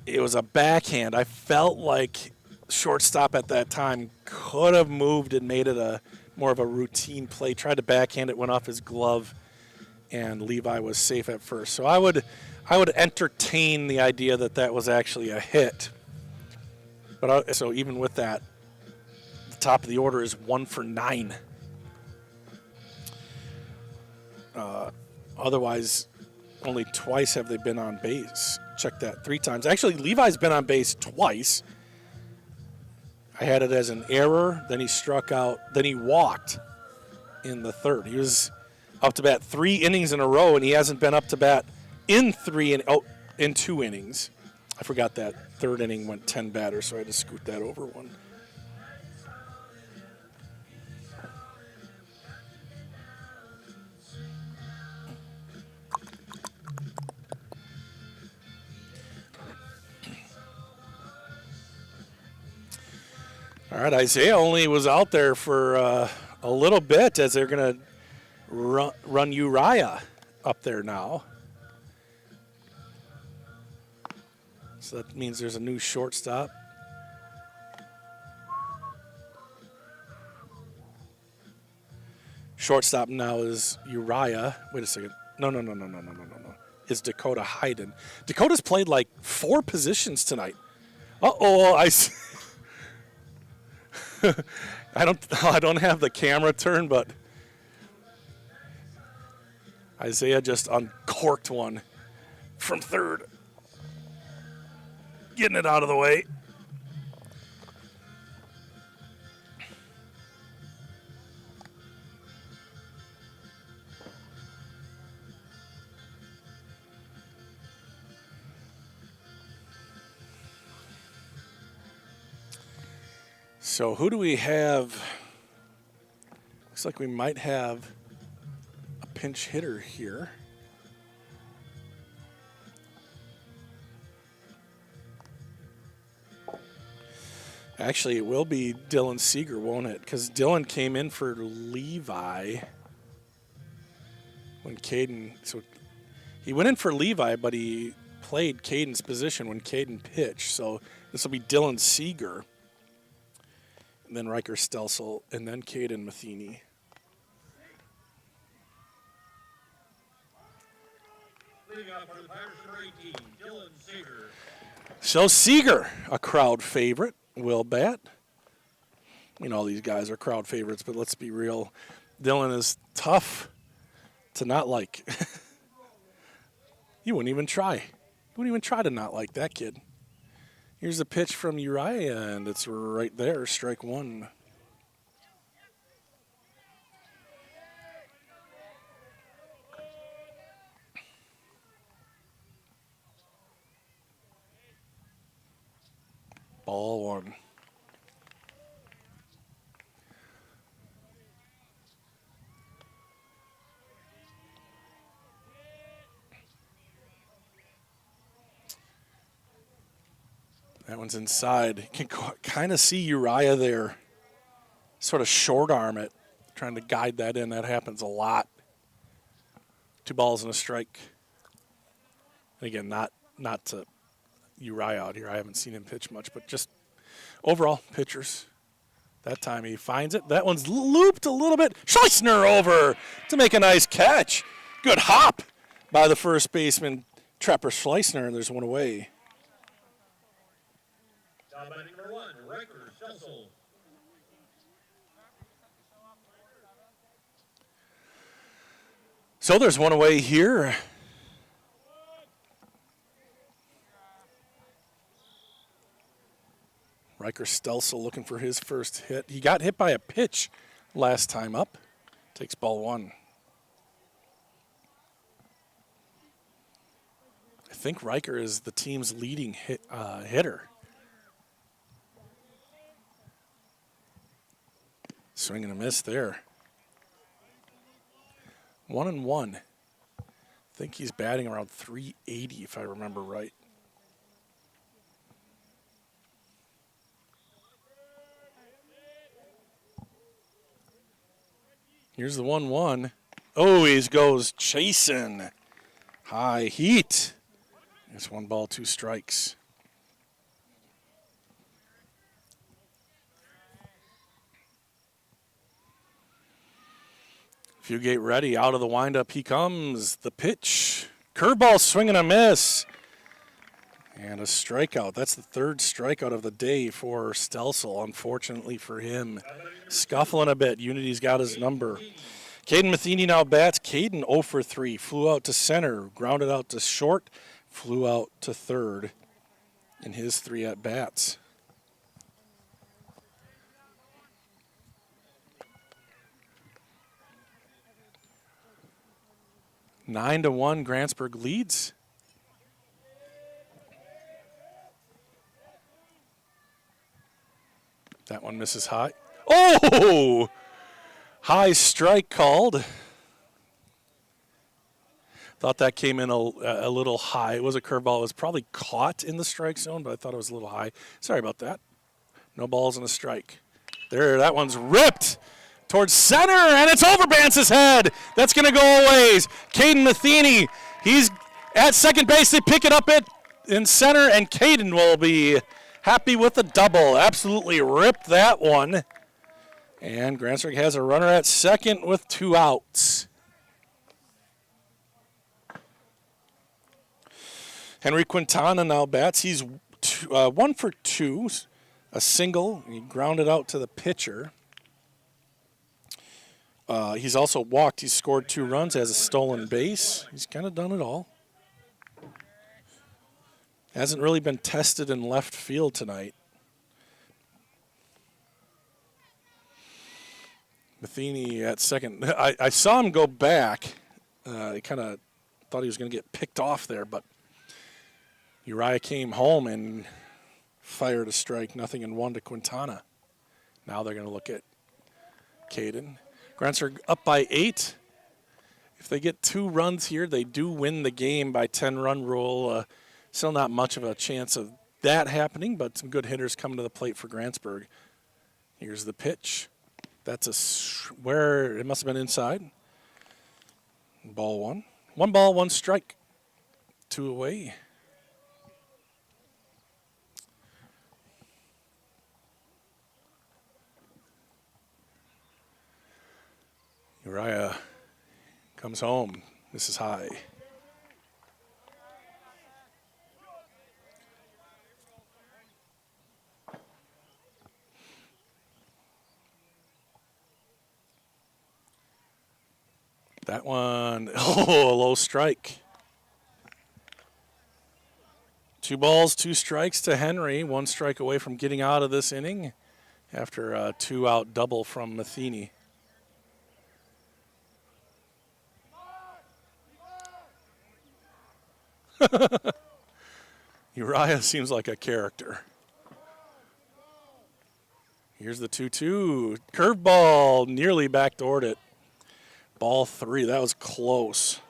It was a backhand. I felt like shortstop at that time could have moved and made it a more of a routine play. Tried to backhand it, went off his glove, and Levi was safe at first. So I would entertain the idea that that was actually a hit. But so even with that, the top of the order is 1 for 9. Otherwise, only twice have they been on base. Check that 3 times. Actually, Levi's been on base twice. I had it as an error. Then he struck out. Then he walked in the 3rd. He was up to bat 3 innings in a row, and he hasn't been up to bat in 2 innings. I forgot that third inning went 10 batters, so I had to scoot that over one. All right, Isaiah only was out there for a little bit as they're going to run Uriah up there now. So that means there's a new shortstop. Shortstop now is Uriah. Wait a second. No. It's Dakota Hayden. Dakota's played like 4 positions tonight. Uh-oh, I don't have the camera turned, but Isaiah just uncorked one from third. Getting it out of the way. So who do we have? Looks like we might have a pinch hitter here. Actually, it will be Dylan Seeger, won't it? Because Dylan came in for Levi when Caden. So he went in for Levi, but he played Caden's position when Caden pitched. So this will be Dylan Seeger, and then Riker Stelsel, and then Caden Matheny. Leading off for the Pirates, number 18, Dylan Seeger. So Seeger, a crowd favorite, will bat. You know, these guys are crowd favorites, but let's be real. Dylan is tough to not like. You wouldn't even try. You wouldn't even try to not like that kid. Here's a pitch from Uriah, and it's right there, strike one. Ball one. That one's inside. You can kind of see Uriah there. Sort of short arm it, trying to guide that in. That happens a lot. 2 balls and a strike. And again, not to Uriah out here. I haven't seen him pitch much, but just overall pitchers. That time he finds it. That one's looped a little bit. Schleissner over to make a nice catch. Good hop by the first baseman, Trapper Schleissner, and there's one away. Now batting number 1, Riker Stelsel. So there's one away here. Riker Stelsel looking for his first hit. He got hit by a pitch last time up. Takes ball one. I think Riker is the team's leading hitter. Swing and a miss there. 1-1. I think he's batting around 380 if I remember right. Here's the 1-1. Oh, he goes chasing. High heat. It's 1 ball, 2 strikes. Fugate ready. Out of the windup he comes. The pitch. Curveball, swing and a miss. And a strikeout. That's the 3rd strikeout of the day for Stelsel, unfortunately for him. Scuffling a bit. Unity's got his number. Caden Matheny now bats. Caden 0 for 3. Flew out to center. Grounded out to short. Flew out to third in his 3 at-bats. (9-1) Grantsburg leads. That one misses high. Oh! High strike called. Thought that came in a little high. It was a curveball. It was probably caught in the strike zone, but I thought it was a little high. Sorry about that. No balls and a strike. There, that one's ripped towards center, and it's over Bance's head. That's going to go a ways. Caden Matheny, he's at second base. They pick it up in center, and Caden will be happy with a double. Absolutely ripped that one. And Grantsburg has a runner at second with 2 outs. Henry Quintana now bats. He's 1 for 2, a single. He grounded out to the pitcher. He's also walked. He's scored 2 runs, has a stolen base. He's kind of done it all. Hasn't really been tested in left field tonight. Matheny at second. I saw him go back. I kind of thought he was going to get picked off there, but Uriah came home and fired a strike, 0-1 to Quintana. Now they're going to look at Caden. Grantsburg up by 8. If they get 2 runs here, they do win the game by 10-run rule. Still not much of a chance of that happening, but some good hitters coming to the plate for Grantsburg. Here's the pitch. That's where it must have been inside. Ball 1. 1 ball, 1 strike. 2 away. Uriah comes home. This is high. That one, a low strike. 2 balls, 2 strikes to Henry. 1 strike away from getting out of this inning after a 2-out double from Matheny. Uriah seems like a character. Here's the 2-2. Curveball nearly backdoored it. Ball 3. That was close.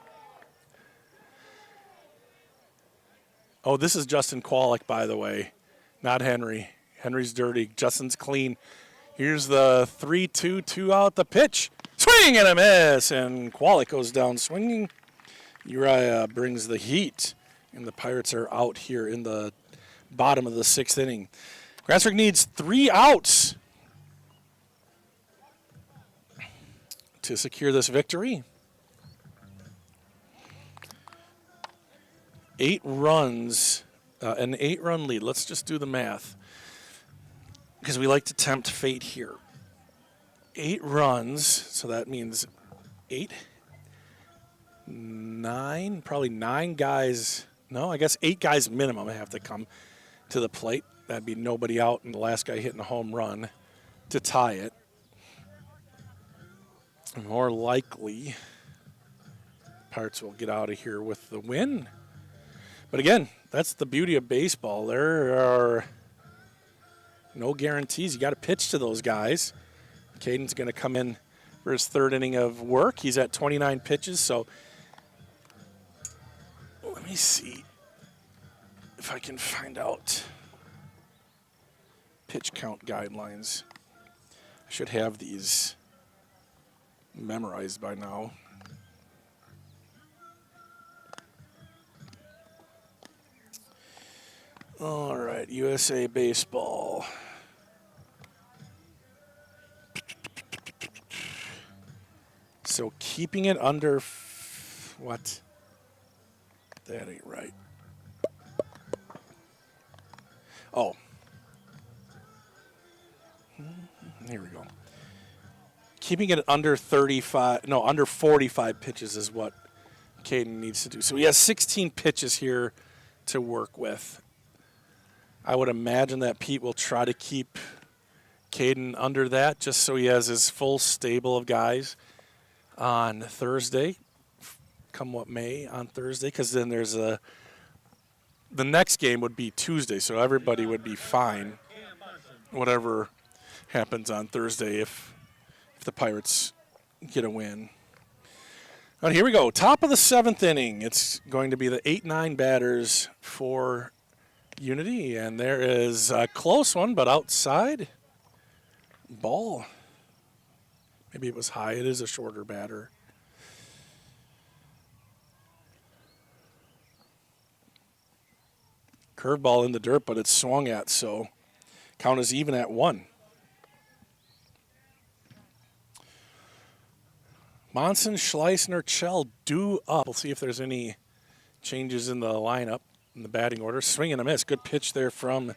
Oh, this is Justin Kwolek, by the way, not Henry. Henry's dirty. Justin's clean. Here's the 3-2, 2-out. The pitch. Swing and a miss. And Kwolek goes down swinging. Uriah brings the heat. And the Pirates are out here in the bottom of the 6th inning. Grantsburg needs 3 outs to secure this victory. 8 runs, an 8-run lead. Let's just do the math because we like to tempt fate here. 8 runs, so that means 9, probably 9 guys. No, I guess 8 guys minimum have to come to the plate. That'd be nobody out and the last guy hitting a home run to tie it. More likely, Pirates will get out of here with the win. But again, that's the beauty of baseball. There are no guarantees. You got to pitch to those guys. Caden's going to come in for his 3rd inning of work. He's at 29 pitches, so let me see if I can find out pitch count guidelines. I should have these memorized by now. All right, USA Baseball. So keeping it under what? That ain't right. Oh. Here we go. Keeping it under 45 pitches is what Caden needs to do. So he has 16 pitches here to work with. I would imagine that Pete will try to keep Caden under that just so he has his full stable of guys on Thursday, come what may on Thursday, because then there's the next game would be Tuesday, so everybody would be fine, whatever happens on Thursday if the Pirates get a win. All right, here we go. Top of the 7th inning. It's going to be the 8-9 batters for Unity, and there is a close one, but outside. Ball. Maybe it was high. It is a shorter batter. Curveball in the dirt, but it's swung at, so count is even at 1. Monson, Schleissner, Chell due up. We'll see if there's any changes in the lineup, in the batting order. Swing and a miss. Good pitch there from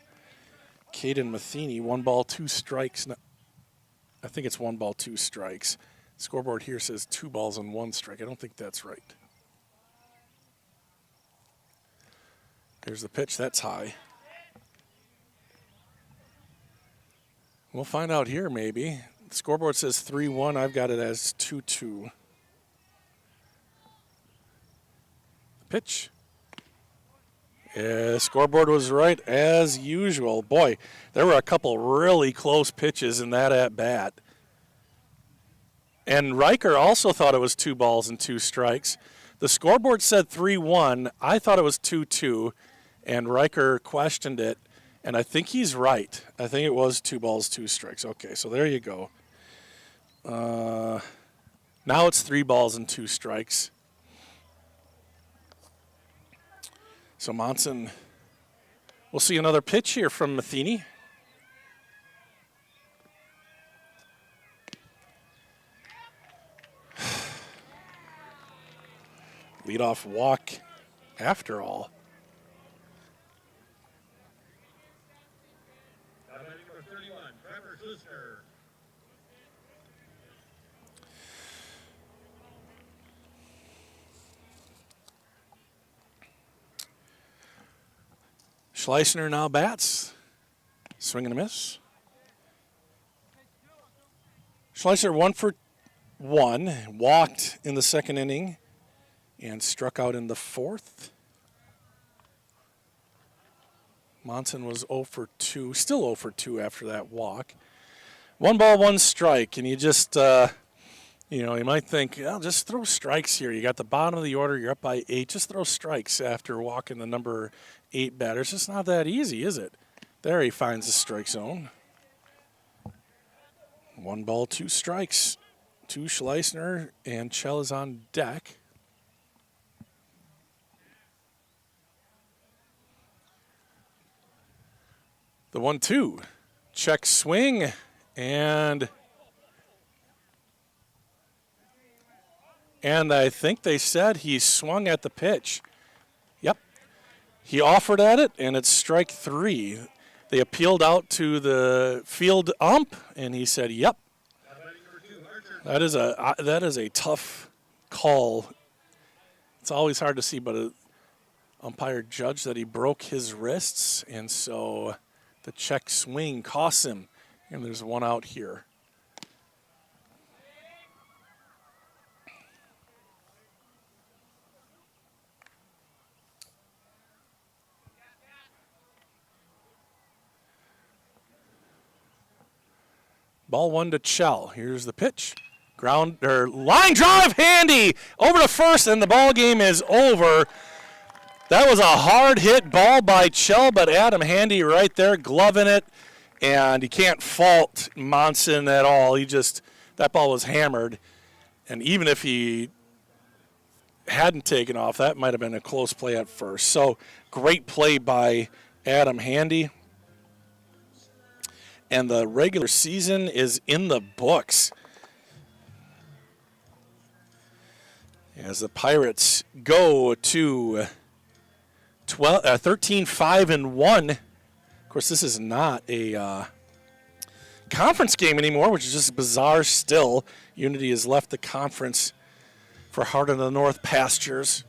Caden Matheny. 1 ball, 2 strikes. I think it's 1 ball, 2 strikes. Scoreboard here says 2 balls and 1 strike. I don't think that's right. Here's the pitch. That's high. We'll find out here maybe. The scoreboard says 3-1. I've got it as 2-2. Pitch. Yeah, scoreboard was right as usual. Boy, there were a couple really close pitches in that at-bat. And Riker also thought it was 2 balls and 2 strikes. The scoreboard said 3-1. I thought it was 2-2, and Riker questioned it, and I think he's right. I think it was 2 balls, 2 strikes. Okay, so there you go. Now it's 3 balls and 2 strikes. So Monson, we'll see another pitch here from Matheny. Leadoff walk after all. Number 31, Trevor Schleissner. Schleissner now bats. Swing and a miss. Schleissner 1 for 1. Walked in the 2nd inning and struck out in the 4th. Monson was 0 for 2. Still 0 for 2 after that walk. 1 ball, 1 strike. And you just, you might think, well, just throw strikes here. You got the bottom of the order. You're up by 8. Just throw strikes after walking the number 8 batter. It's just not that easy, is it? There he finds the strike zone. 1 ball, 2 strikes. 2 Schleissner, and Chell is on deck. The 1-2. Check swing, and I think they said he swung at the pitch. Yep. He offered at it, and it's strike 3. They appealed out to the field ump, and he said, yep. That is a tough call. It's always hard to see, but an umpire judged that he broke his wrists, and so the check swing costs him. And there's 1 out here. Ball 1 to Chell. Here's the pitch. Line drive, Handy over to first, and the ball game is over. That was a hard hit ball by Chell, but Adam Handy right there gloving it, and you can't fault Monson at all. That ball was hammered, and even if he hadn't taken off, that might have been a close play at first. So great play by Adam Handy. And the regular season is in the books as the Pirates go to 13-5-1. Of course, this is not a conference game anymore, which is just bizarre still. Unity has left the conference for Heart of the North pastures.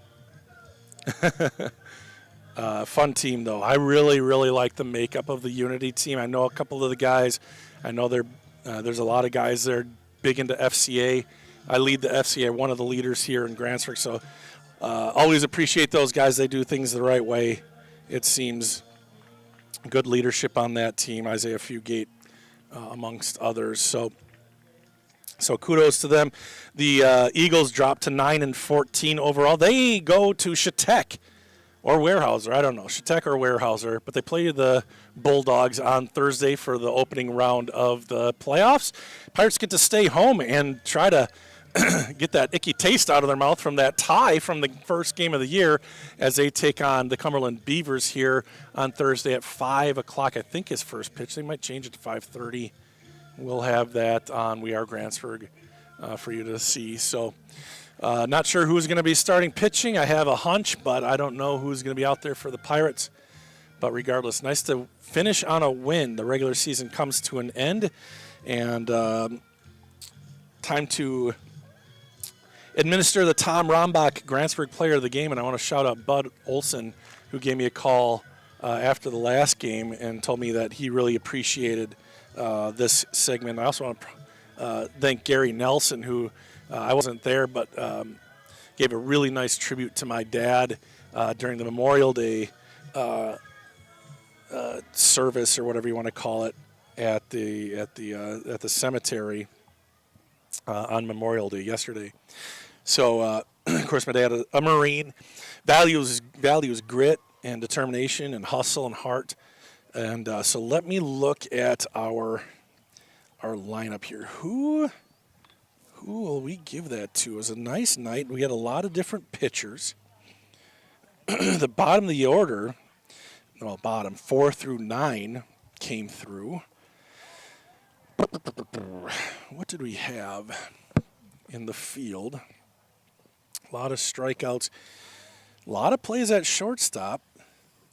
Fun team, though. I really, really like the makeup of the Unity team. I know a couple of the guys. I know there's a lot of guys that are big into FCA. I lead the FCA, one of the leaders here in Grantsburg, so always appreciate those guys. They do things the right way. It seems good leadership on that team. Isaiah Fugate amongst others. So kudos to them. The Eagles dropped to 9-14 overall. They go to Shatek or Weyerhaeuser. I don't know, Shatek or Weyerhaeuser, but they play the Bulldogs on Thursday for the opening round of the playoffs. Pirates get to stay home and try to get that icky taste out of their mouth from that tie from the first game of the year as they take on the Cumberland Beavers here on Thursday at 5 o'clock. I think his first pitch. They might change it to 5:30. We'll have that on We Are Grantsburg for you to see. So not sure who's going to be starting pitching. I have a hunch, but I don't know who's going to be out there for the Pirates. But regardless, nice to finish on a win. The regular season comes to an end, and time to administer the Tom Rombach Grantsburg Player of the Game. And I want to shout out Bud Olson, who gave me a call after the last game and told me that he really appreciated this segment. I also want to thank Gary Nelson, who I wasn't there, but gave a really nice tribute to my dad during the Memorial Day service, or whatever you want to call it, at the cemetery on Memorial Day yesterday. So, of course, my dad, a Marine, values grit and determination and hustle and heart. And so let me look at our lineup here. Who will we give that to? It was a nice night. We had a lot of different pitchers. The bottom of the order, well, bottom 4 through 9 came through. What did we have in the field? A lot of strikeouts. A lot of plays at shortstop,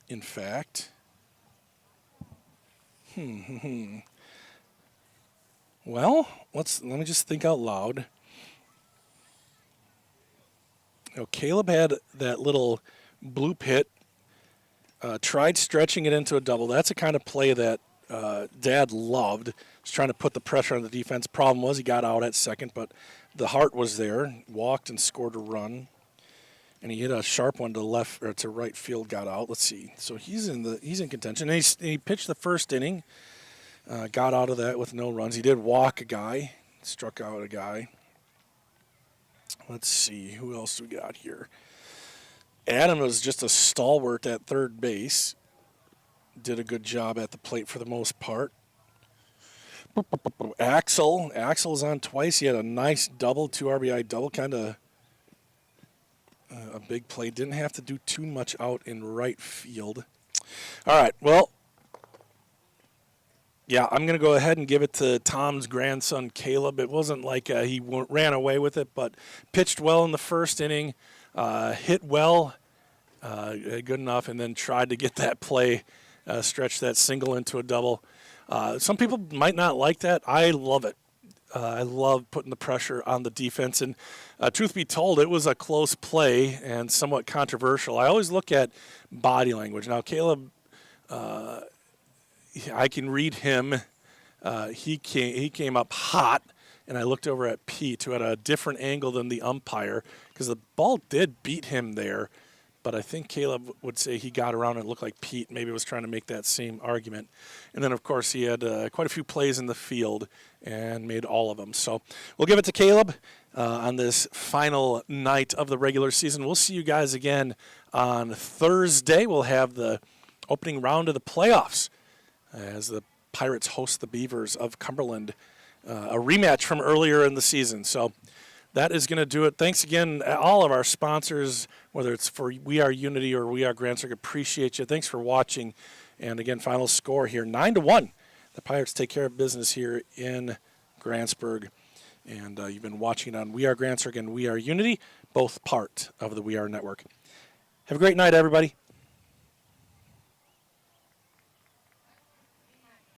in fact. Well, let me just think out loud. Caleb had that little blue pit, tried stretching it into a double. That's the kind of play that Dad loved. Was trying to put the pressure on the defense. Problem was he got out at second, but the heart was there. Walked and scored a run, and he hit a sharp one to left or to right field. Got out. Let's see. So he's in contention. And he pitched the first inning. Got out of that with no runs. He did walk a guy, struck out a guy. Let's see, who else we got here? Adam was just a stalwart at third base. Did a good job at the plate for the most part. Axel was on twice. He had a nice double, 2 RBI double, kind of a big play. Didn't have to do too much out in right field. All right, well, yeah, I'm going to go ahead and give it to Tom's grandson, Caleb. It wasn't like he ran away with it, but pitched well in the first inning, hit well, good enough, and then tried to get that play, stretch that single into a double. Some people might not like that. I love it. I love putting the pressure on the defense. And truth be told, it was a close play and somewhat controversial. I always look at body language. Now, Caleb, I can read him. He came up hot, and I looked over at Pete, who had a different angle than the umpire, because the ball did beat him there. But I think Caleb would say he got around and looked like Pete maybe was trying to make that same argument. And then, of course, he had quite a few plays in the field and made all of them. So we'll give it to Caleb on this final night of the regular season. We'll see you guys again on Thursday. We'll have the opening round of the playoffs as the Pirates host the Beavers of Cumberland, a rematch from earlier in the season. So that is going to do it. Thanks again, all of our sponsors, whether it's for We Are Unity or We Are Grantsburg. Appreciate you. Thanks for watching. And again, final score here, 9-1. The Pirates take care of business here in Grantsburg. And you've been watching on We Are Grantsburg and We Are Unity, both part of the We Are Network. Have a great night, everybody.